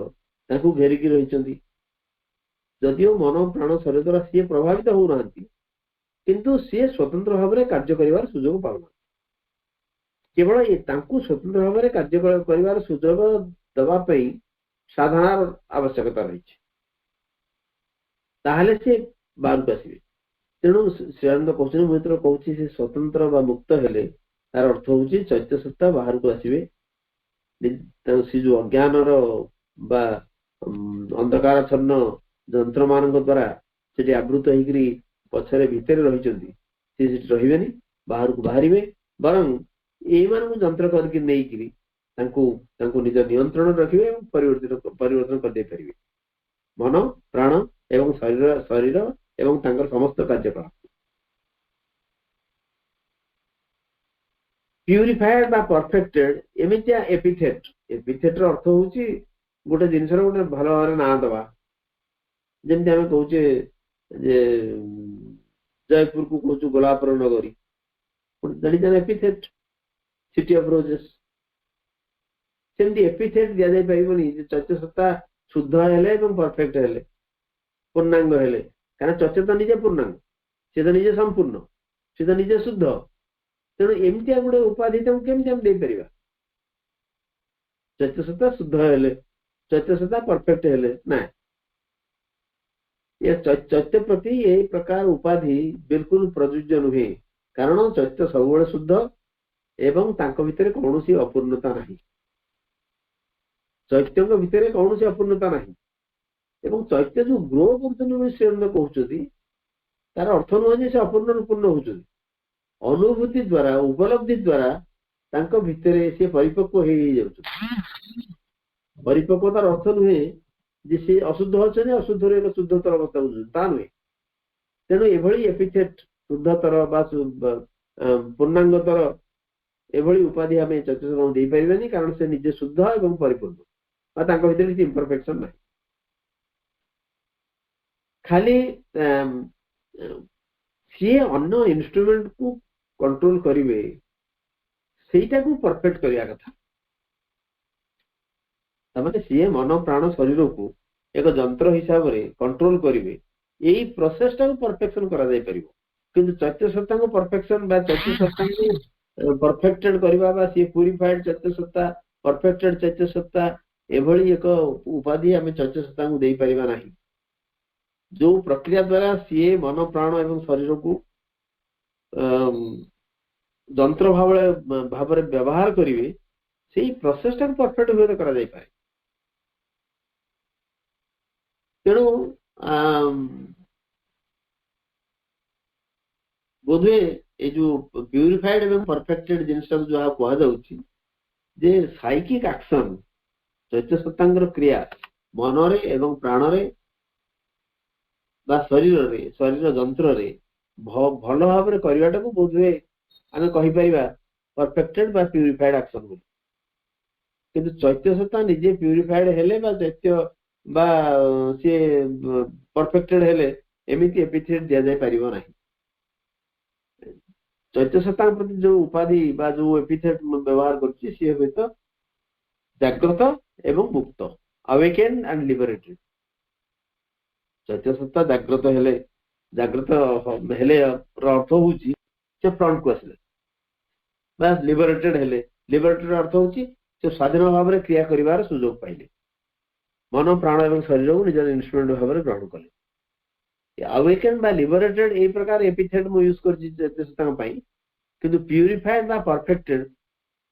ताकू घेरिकी रही जदिओ मन प्राण शरीर द्वारा सी प्रभावित होना किंतु सी स्वतंत्र भाव में कार्य कर सुजोग पाऊना केवल स्वतंत्र भाव में कार्य कर सुजोग दवाई साधना आवश्यकता रही से बाहर को आसवे तेणु श्रीआनंद कहते मुझे कहूँ से स्वतंत्र बा मुक्त हेले तार अर्थ हूँ चैत्य सत्ता बाहर को आसवे सी जो अज्ञान अंधकारच्छन्न ଯନ୍ତ୍ର ମାନଙ୍କ ଦ୍ୱାରା ସେଠି ଆବୃତ ହେଇକିରି ପଛରେ ଭିତରେ ରହିଛନ୍ତି ସେ ସେଠି ରହିବେନି ବାହାରକୁ ବାହାରିବେ ବରଂ ଏଇମାନଙ୍କୁ ଯନ୍ତ୍ର କରିକି ନେଇକିରି ତାଙ୍କୁ ନିଜ ନିୟନ୍ତ୍ରଣ ରଖିବେ ଏବଂ ପରିବର୍ତ୍ତନ କରିଦେଇ ପାରିବେ ମନ ପ୍ରାଣ ଏବଂ ଶରୀର ଏବଂ ତାଙ୍କର ସମସ୍ତ କାର୍ଯ୍ୟକଳାପ ପ୍ୟୁରିଫାଏଡ ବା ପରଫେକ୍ଟେଡ ଏମିତିଆ ଏପିଥେଟ ର ଅର୍ଥ ହଉଛି ଗୋଟେ ଜିନିଷର ଗୋଟେ ଭଲ ଭାବରେ ନାଁ ଦେବା ଯେମିତି ଆମେ କହୁଛେ ଯେ ଜୟପୁର କୁ କହୁଛୁ ଗୋଲାପର ନଗରୀ that is an epithet city of roses ସେମିତି ଏପିଥେଟ ଦିଆଯାଇ ପାରିବନି ଯେ ଚୈତ୍ୟ ସତ୍ତା ଶୁଦ୍ଧ ହେଲେ ଏବଂ ପରଫେକ୍ଟ ହେଲେ ପୂର୍ଣ୍ଣାଙ୍ଗ ହେଲେ କାରଣ ଚୈତ୍ୟ ତ ନିଜେ ପୂର୍ଣ୍ଣାଙ୍ଗ ସେ ତ ନିଜେ ସମ୍ପୂର୍ଣ୍ଣ ସେ ତ ନିଜେ ଶୁଦ୍ଧ ତେଣୁ ଏମିତିଆ ଗୋଟେ ଉପାଧି ତାଙ୍କୁ କେମିତି ଆମେ ଦେଇପାରିବା ଚୈତ୍ୟ ସତ୍ତା ଶୁଦ୍ଧ ହେଲେ ଚୈତ୍ୟ ସତ୍ତା ପରଫେକ୍ଟ ହେଲେ ନା ଚୈତ୍ୟ ପ୍ରତି ଏହି ପ୍ରକାର ଉପାଧି ବିଲକୁଲ ପ୍ରଯୁଜ୍ୟ ନୁହେଁ କାରଣ ଚୈତ୍ୟ ସବୁବେଳେ ଶୁଦ୍ଧ ଏବଂ ତାଙ୍କ ଭିତରେ କୌଣସି ଅପୂର୍ଣ୍ଣତା ନାହିଁ ଚୈତ୍ୟଙ୍କ ଭିତରେ କୌଣସି ଅପୂର୍ଣ୍ଣତା ନାହିଁ ଏବଂ ଚୈତ୍ୟ ଯୋଉ ଗ୍ରୋ କରୁଛନ୍ତି ବୋଲି ଶ୍ରୀଅରବିନ୍ଦ କହୁଛନ୍ତି ତାର ଅର୍ଥ ନୁହେଁ ଯେ ସେ ଅପୂର୍ଣ୍ଣରୁ ପୂର୍ଣ୍ଣ ହଉଛନ୍ତି ଅନୁଭୂତି ଦ୍ୱାରା ଉପଲବ୍ଧି ଦ୍ୱାରା ତାଙ୍କ ଭିତରେ ସେ ପରିପକ୍ୱ ହେଇଯାଉଛନ୍ତି ପରିପକ୍ୱତାର ଅର୍ଥ ନୁହେଁ ଯେ ସେ ଅଶୁଦ୍ଧ ଅଛନ୍ତି ଅଶୁଦ୍ଧରେ ଏକ ଶୁଦ୍ଧତର ଅବସ୍ଥା ବୁଝୁଛନ୍ତି ତା ନୁହେଁ ତେଣୁ ଏଭଳି ଏପିଥେଟ ଶୁଦ୍ଧତର ବା ପୂର୍ଣ୍ଣାଙ୍ଗତର ଏଭଳି ଉପାଧି ଆମେ ଚୈତ୍ୟ ଦେଇପାରିବାନି କାରଣ ସେ ନିଜେ ଶୁଦ୍ଧ ଏବଂ ପରିପୂର୍ଣ୍ଣ ବା ତାଙ୍କ ଭିତରେ କିଛି ଇମ୍ପରଫେକ୍ସନ ନାହିଁ ଖାଲି ସିଏ ଅନ୍ୟ ଇନଷ୍ଟ୍ରୁମେଣ୍ଟ କୁ कंट्रोल करिवे सेटा को परफेक्ट करिया कथा तमाने सीए मन प्राण शरीर को एक यंत्र हिसाब रे कंट्रोल करिवे एई प्रोसेस टा को परफेक्शन करा जाय परिबो किंतु चैत्य सत्ता को परफेक्शन बा चैत्य सत्ता को परफेक्टेड करबा बा सी प्यूरिफाइड चैत्य सत्ता परफेक्टेड चैत्य सत्ता एभली एक उपाधि हमें चैत्य सत्ता को देई परिबा नाही जो प्रक्रिया द्वारा सी मन प्राण एवं शरीर को ଯନ୍ତ୍ର ଭାବରେ ବ୍ୟବହାର କରିବେ ସେଇ ପ୍ରୋସେସଟା ପରଫେକ୍ଟ ହୁଏ କରା ଯାଇ ପାରେ ତେଣୁ ବୋଧେ ଏ ଯୋଉ ପ୍ୟୁରିଫାଇଡ ଏବଂ ପରଫେକ୍ଟେଡ ଜିନିଷଟାକୁ ଯାହା କୁହାଯାଉଛି ଯେ ସାଇକିକ ଆକ୍ସନ ଚୈତ୍ୟ ସତ୍ତାଙ୍କର କ୍ରିୟା ମନରେ ଏବଂ ପ୍ରାଣରେ ବା ଶରୀର ଯନ୍ତ୍ରରେ ଭଲ ଭାବରେ କରିବାଟାକୁ ବୋଧହୁଏ ଆମେ କହିପାରିବା परफेक्टेड बा प्यूरिफाइड एक्शन बोली किंतु चैत्य सत्ता निजे प्यूरिफाइड हेले बा चैत्य बा से परफेक्टेड हेले एमिति एपिथेट दिया जाय परिबो नाही चैत्य सत्ता प्रति जो उपाधि बा जो एपिथेट व्यवहार करछि से हेबे तो जागृत एवं मुक्त अवेकेन एंड लिबरेटेड चैत्य सत्ता जागृत हेले अर्थ होउछि से फ्रंट को आसले बस लिबरेटेड हेले लिबरेटेड अर्थ होउछि से स्वाधीन भाव में क्रिया करिवार सुयोग पाइले मन प्राण एवं शरीर को निज इंस्ट्रूमेंट भाव में ग्रहण कले अवेकेन बा लिबरेटेड ए प्रकार एपिथेट मु यूज करछि चेतन पई किंतु प्यूरिफाइड बा परफेक्टेड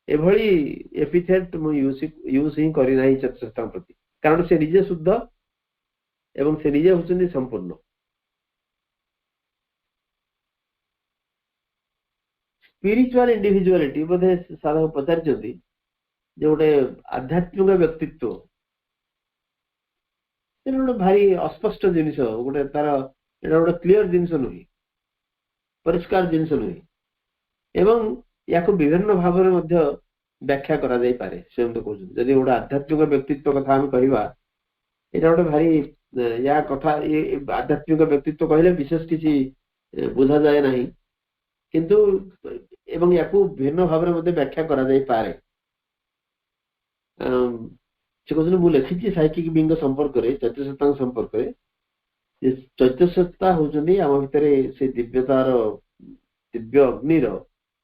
एभली एपिथेट मु यूज ही करि नाही चेतन प्रति कारण से निजे शुद्ध एवं से निजे होचंदी संपूर्ण स्पिरिचुअल इंडिविजुअलिटी बोधे साधक पचारिछंती जे गोटे आध्यात्मिक व्यक्तित्व गोटे भारी अस्पष्ट जिनिस गोटे तार एटा गोटे क्लियर जिनिस नुहे परिष्कार जिनिस नुहे एवं याको विभिन्न भाव में मध्य व्याख्या करा जाई पारे से कहते जदि गोटे आध्यात्मिक व्यक्तित्व कथा हम कहवा एटा गोटे भारी या कथा आध्यात्मिक व्यक्तित्व कहले विशेष किसी बुझा जाए नहीं किंतु एवं याकू भिन्न भाव में व्याख्या करा जाई पारे से कहते मु लिखी साइकिक बिंग संपर्क में चैत्य सत्ता संपर्क में चैत्य सत्ता होचंदी आम भितर से दिव्यतार दिव्य अग्निर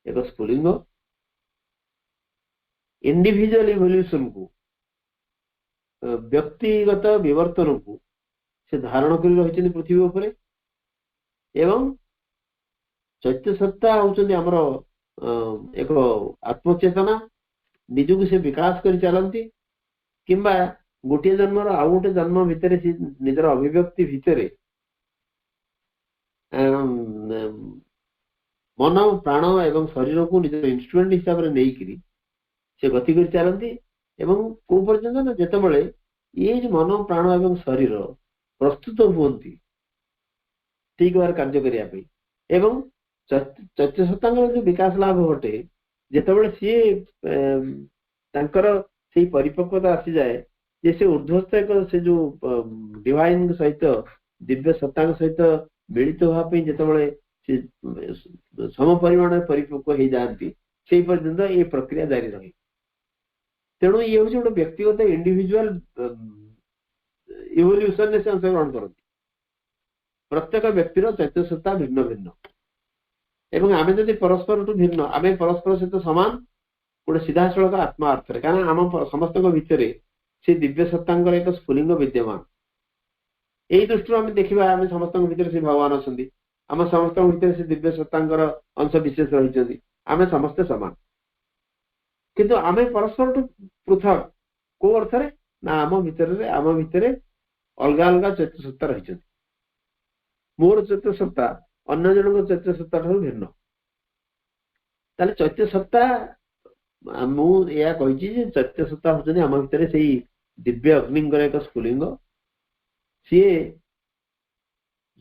एक स्फुलिंग इंडिविजुअल इवोल्यूशन को व्यक्तिगत विवर्तन को से धारण कर रही पृथ्वी उपरे एवं चैत्य सत्ता होचंदी हमर एक आत्मचेतना निजु से विकास कर चलती किंबा गोटे जन्म आउ गोटे जन्म भितर निजर अभिव्यक्ति भितर मन प्राण एवं शरीर को निज इंस्ट्रुमेंट हिसाब से नहीं से गति कर चलती को पर्यंत ना जितेबाला ये मन प्राण एवं शरीर प्रस्तुत हुंती ठीक भाव कार्य करने चैत्य सत्तांग जो विकास लाभ घटे जितेबाला सी परिपक्वता आसी जाए जे से ऊर्ध्वस्त एक से जो डिवाइन सहित दिव्य सत्तांग सहित मिलित होगापी जितेबाला सम परिमाण परिपक्व हो जाती से पर्यंत ये प्रक्रिया जारी रहे तेणु ये हूँ गोटे व्यक्तिगत इंडिविजुअल इवोल्यूशन से अंशग्रहण करती प्रत्येक व्यक्तिर चैत्य सत्ता भिन्न भिन्न एवं आम जब परस्पर टू भिन्न आम परस्पर सहित सामान गोटे सीधा सड़क आत्मा अर्थ कारण आम समस्त भितर से दिव्य सत्तांकर एक स्फुलिंग विद्यमान यही दृष्टि आम देखा आम समस्त भीतर से भगवान अच्छा आम समस्त भीतर से दिव्य सत्तांकर अंश विशेष रही आम समस्ते सामान किंतु आम परस्पर टू पृथक को अर्थ ना आम भीतर अलग अलग चैत्य सत्ता रही मोर चैत्य सत्ता अन्य जन चैत्य सत्ता भिन्न ताले चैत्य सत्ता मुझे चैत्य सत्ता होती आम भीतर से दिव्य अग्निंगर एक स्फुलिंग सी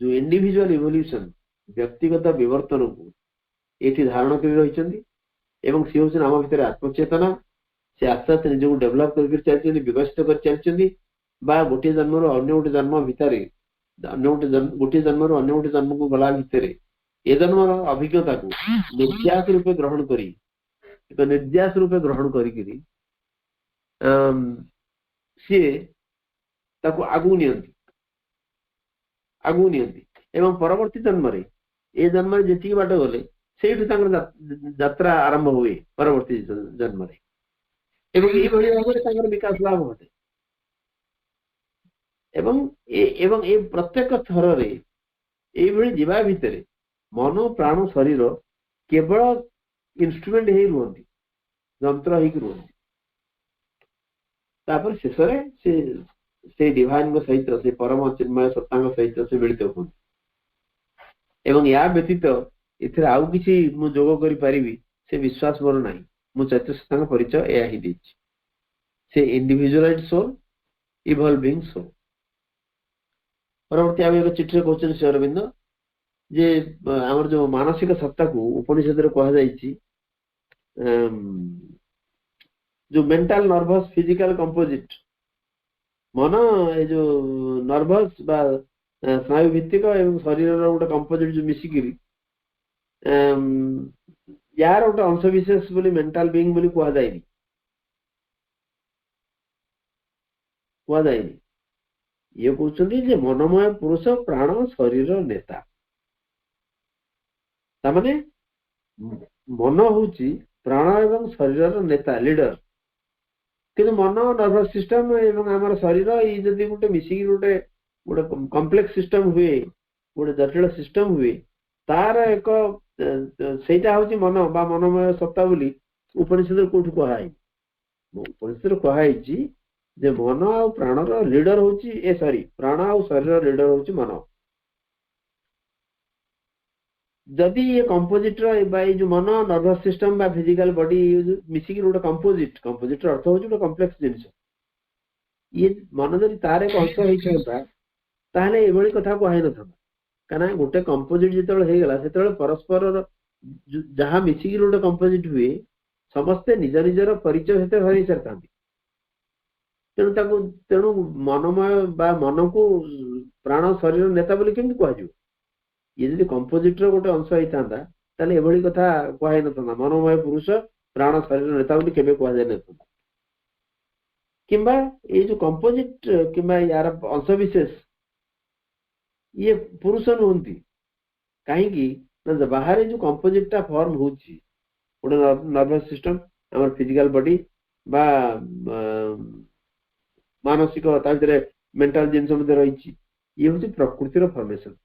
जो इंडिविजुअल इवोल्यूशन व्यक्तिगत विवर्तन को ये धारण कर रही सी हूँ आम भीतर आत्मचेतना से आस्ते आस्ते निज को डेभलप कर विकसित कर चलती गोटे जन्म अन्य गोटे जन्म भितर गोटे जन्म अन्य गोटे जन्म को गला भितर ए जन्म अभिज्ञता को निर्यास रूपे ग्रहण करी एक निर्यास रूपे ग्रहण करी सी आगू नियंती एवं परवर्ती जन्म ए जन्म जी बाट गले से यात्रा आरंभ हुए परवर्ती जन्म भाव विकास लाभ घटे एवं ए प्रत्येक थर जीवा भितर मन प्राण शरीर केवल इंस्ट्रुमेंट ही रुहति जंत्र ही रुहति शेष से डिवाइन सहित से परम चिन्मय सत्तांग सहित से मिलित होती एवं या व्यतीत इथे आउ किसी मु जोग करि परिबी से विश्वास मोर नाही मु चैत्य सत्तांग परिचय एया ही देछि से इंडिविजुअलाइज्ड सोल इवॉल्विंग सोल परवर्ती आम एक चिठी कहते श्री अरविंद जे आमर जो मानसिक सत्ता को उपनिषद कह जाइछि जो मेंटल नर्वस फिजिकल कंपोजिट मन ये जो नर्वस बा स्नायु भित्तिक एवं शरीर गोटे कंपोजिट जो मिसिकी यार गोटे अंश विशेष बोली मेंटल बीइंग बोली कह जाएनी ये कहते मनमय पुरुष प्राण शरीर नेता तामाने मन हूँ प्राण एवं शरीर नेता लीडर कि मन नर्वस सिस्टम एवं आम शरीर ये जदि गोटे मिसिकी गोटे गोटे कॉम्प्लेक्स सिस्टम हुए गोटे जटिल सिस्टम हुए तार एक सेटा हूँ मन बा मनमय सत्ता बोली उपनिषद कौटू कहुई उपनिषद कहुई जे मन आ प्राणर लीडर हूँ सॉरी प्राण आ शरीर लीडर हूँ मन जदि ये कंपोजिट जो मन नर्वस सिस्टम बा फिजिकल बॉडी मिसिकी गोटे कंपोजिट अर्थ हूँ गोटे कॉम्प्लेक्स जिनिस ये मन जब तार एक अंश होता ताहले एभली कथा कहुई न कहीं गोटे कंपोजिट जो परस्पर जहाँ मिसिकी गोटे कंपोजिट हुए समस्ते निज निजर परिचय सहित हर सारी तेणु मनमय बा मन को प्राण शरीर नेता बोली केमती कह ये जब कंपोजिट गोटे अंश होता ताले एभली कथा कहुई न मनमय पुरुष प्राण शरीर नेता बोली केबे कह जाय न किंबा ये जो कंपोजिट किंबा यार अंश विशेष ये पुरुष नुहति कहीं बाहर जो कंपोजिट टा फॉर्म होची गोटे नर्वस सिस्टम आम फिजिकल बॉडी बा मानसिक मेंटल जिनस रही ये हूँ प्रकृतिर फॉर्मेशन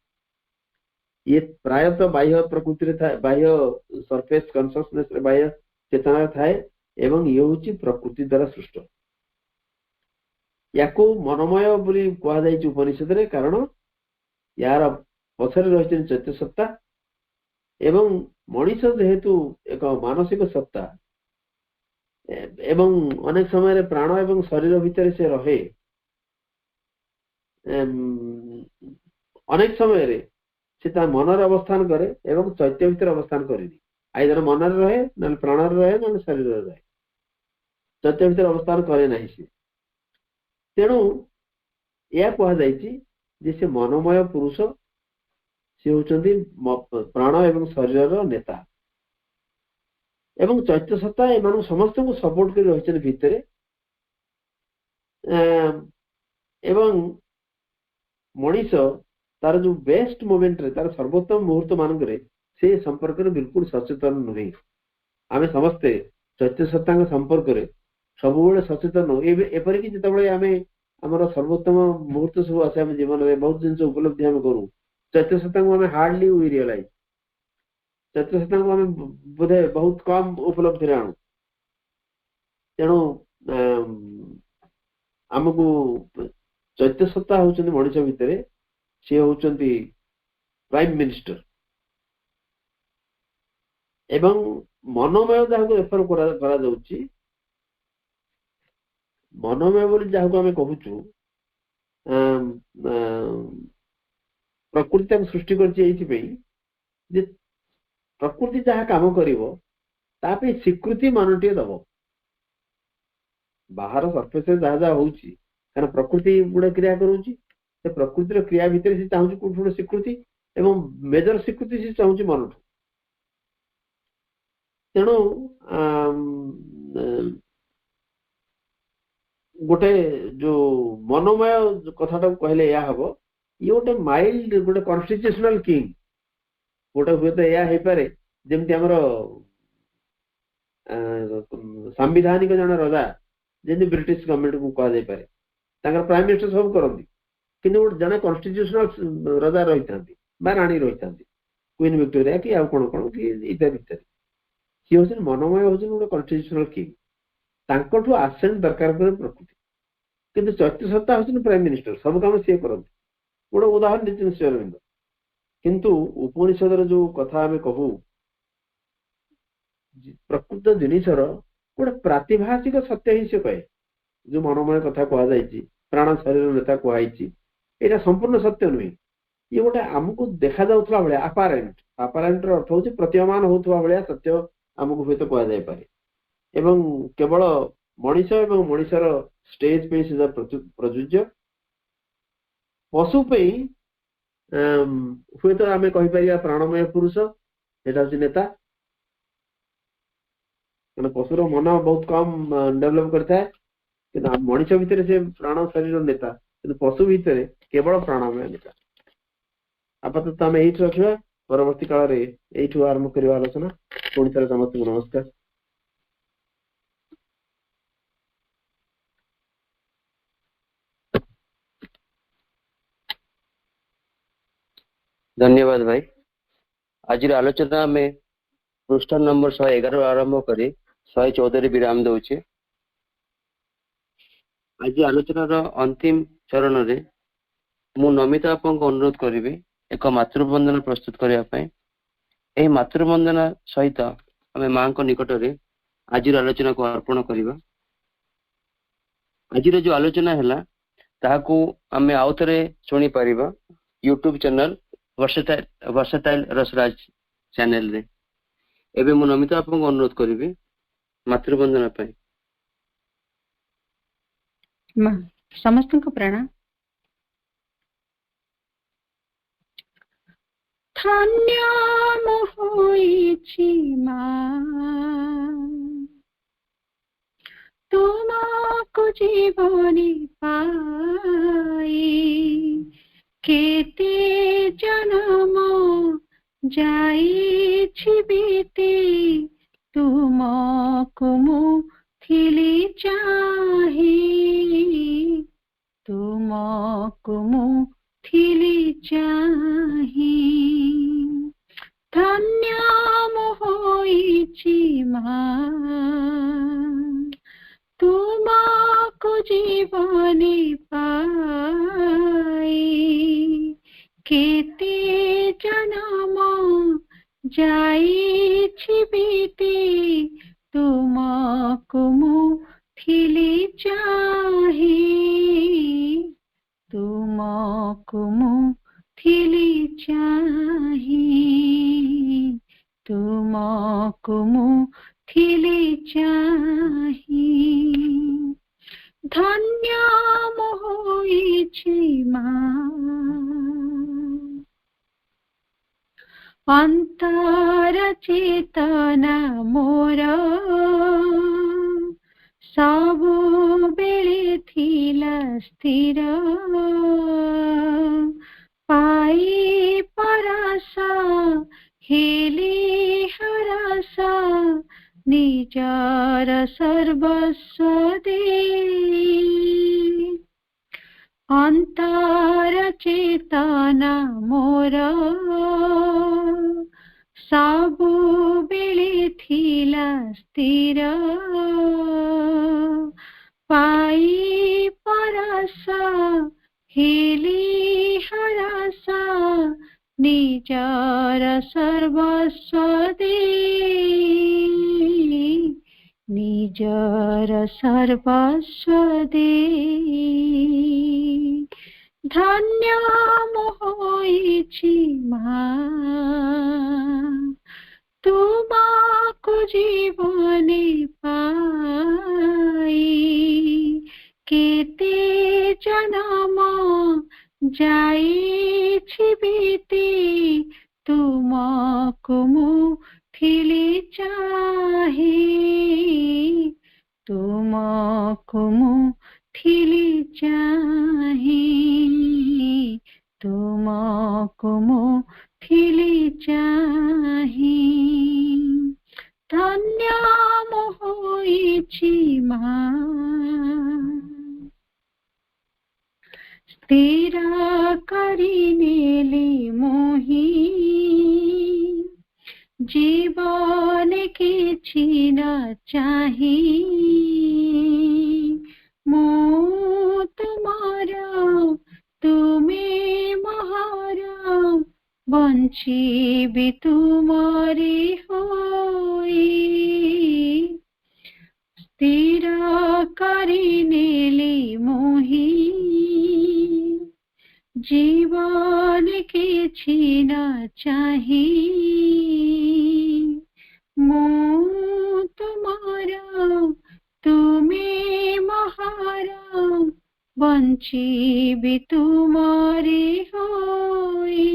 ये प्रायतः बाह्य प्रकृति बाह्य सरफेस कॉन्शियसनेस बाह्य चेतना थाए एवं ये हूँ प्रकृति द्वारा सृष्ट याको मनोमय बोली कहा जाइए उपनिषद रे, कारण यार पछरे रही चैत्य सत्ता एवं मनीष जेहेतु एक मानसिक सत्ता एवं अनेक समय प्राण एवं शरीर भितर से रहे, अनेक समय से मनर अवस्थान करे एवं चैत्य भितर अवस्थान करेनि, आइदर मन रहे ना प्राण रहे ना शरीर रहे, चैत्य भितर अवस्थान करे ना। तेणु यह कहुई से मनोमय पुरुष सी होती प्राण एवं शरीर नेता एवं चैत्य सत्ता एम समस्त को सपोर्ट कर रही भितर एवं मनीष तार जो बेस्ट मोमेंट रे तार सर्वोत्तम मुहूर्त मानक से संपर्क में बिल्कुल सचेतन नुहे। आम समस्ते चैत्य सत्ता संपर्क में सब सचेतन हो, एपरिक जिते आम आमर सर्वोत्तम मुहूर्त सब आसे आम जीवन में बहुत जिन उपलब्धि आम करूँ, चैत्य सत्ता को आम हार्डली वी रियलाइज, चैत्य सत्ता को आम बोधे बहुत कम उपलब्धि आणु। तेणु आमको चैत्य सत्ता होउछन्ति मनुष्य भितर, सी होउछन्ति प्राइम मिनिस्टर एवं मनोमय जहाँ को रेफर करा जाउछि, मनोमय बोली जहाँ को आम कहूँ प्रकृति आम सृष्टि कर प्रकृति जहाँ काम कर स्वीकृति मानटे दब बाहर सरफेस जहाँ जहाँ हो प्रकृति गुड़ा क्रिया करुँच, प्रकृतिर क्रिया भितर से चाहूँ कौट गोटे स्वीकृति एवं मेजर स्वीकृति से चाहूँ मन। तेणु गोटे जो मनोमय कथा कहले या हम ये गोटे माइल्ड गोटे कॉन्स्टिट्यूशनल किंग गोटे हुए तो यह हो पारे जमती आमर संविधानिक जन रजा जमी ब्रिटिश गवर्नमेंट को कह जाए प्राइम मिनिस्टर सब करती कि जड़े कॉन्स्टिट्यूशनल रजा रही था राणी रही था क्वीन विक्टोरिया कि आउ कौन कौन कि इत्यादि इत्यादि सी हूँ मनोमय हूँ गोटे कॉन्स्टिट्यूशनल किंग तांकठू आसेंट दरकार पड़े प्रकृति, किंतु चैत्य सत्ता हूँ प्राइम मिनिस्टर सब काम सी करते। गोटे उदाहरण देते श्री अरविंद, किंतु उपनिषद जो कथा आम कहू प्रकृत जिनिसर गोटे प्रातिभाषिक सत्य ही से कहे, जो मनोमय कथा कहुई प्राण शरीर नेता कहुई यहाँ संपूर्ण सत्य नुहे, ये गोटे आमको देखा जाऊला भाया अपारेंट, अपारेंट अर्थ हूँ प्रतीयमान होता भाया सत्य आमको हूँ तो कहुए एवं केवल मनीष एवं मनीषर स्टेज पे से प्रযোज्य, पशु हुए तो आम कहीपर प्राणमय पुरुष यहाँ हूँ नेता, पशुर मन बहुत कम डेभलप करता है कि मनीष भितर से प्राण शरीर नेता, कि पशु भितर केवल प्राणमय नेता। आपातत आम ये रखा, परवर्ती काल में यू आरंभ करवा आलोचना। पुणी थे समस्त नमस्कार। धन्यवाद भाई। आज आलोचना में पृष्ठ नंबर 111 आरंभ कर 114 विराम दौचे। आज आलोचनार अंतिम चरण रे मु नमिता आपन को अनुरोध करी एक मातृवंदना प्रस्तुत करने। मातृवंदना सहित आम माँ को निकट में आज आलोचना को अर्पण करवा। आज जो आलोचना है ताकू आम आउ थे शुणी पार यूट्यूब चैनल वर्सटाइल रसराज चैनल रे। एबे मु नमिता आपन को अनुरोध करी मातृवंदना पाई। समस्त को प्रणाम। धन्य होइछि मां तुमको जीवनी पाई, केते जन्म जाइछि बीती तुमको मुथिली चाही, तुमको मुथिली चाही। धन्य होइछि मां तुमको जीवने पाई केते जन्म जाइछि बीती तुमको मु थिली चाही तुमको मु थिली चाही तुमको मु थिली चाही धन्य होइछि अंतर चेतना मोर सबु बेले थिला स्थिर पाई परसा हेली हरसा निजार सर्वस्व दे अंतर चेतना मोर सबु बेले थिला स्थिर पाई परसा हेली हरसा निजार सर्वस्व दे निजार सर्वस्व दे धन्य होइछि तुमको जीवने पाई केते जन्म जाइछि बीती तुमको मु थिली चाही तुमको मु थिली चाही तुमको मु थिली चाही धन्य होइछि स्थिर करिनेली मोहि जीवन किछि न चाही मो तुमार तुमे महार बंचिबि तुमारी होई स्थिर करिनेली मोहि जीवन किछि न चाही मो तुमार तुमे महार बंचिबि तुमारी होई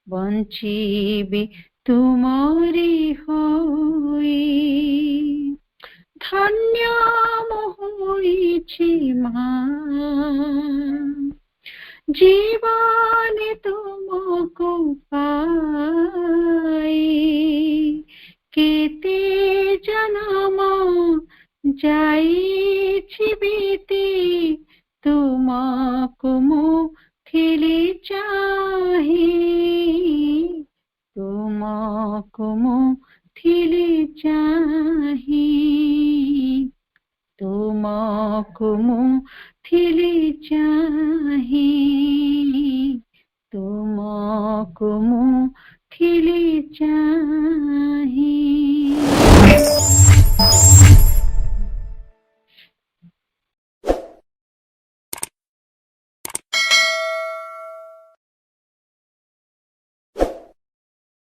बंचिबि तुमारी होई धन्य होइछि जीवन तुमको पाई केते जन्म जाइछि बीती तुमको मु थिली चाही तुमको मु थिली चाही तुमको मु थिली चाही तुमको मु थिली चाही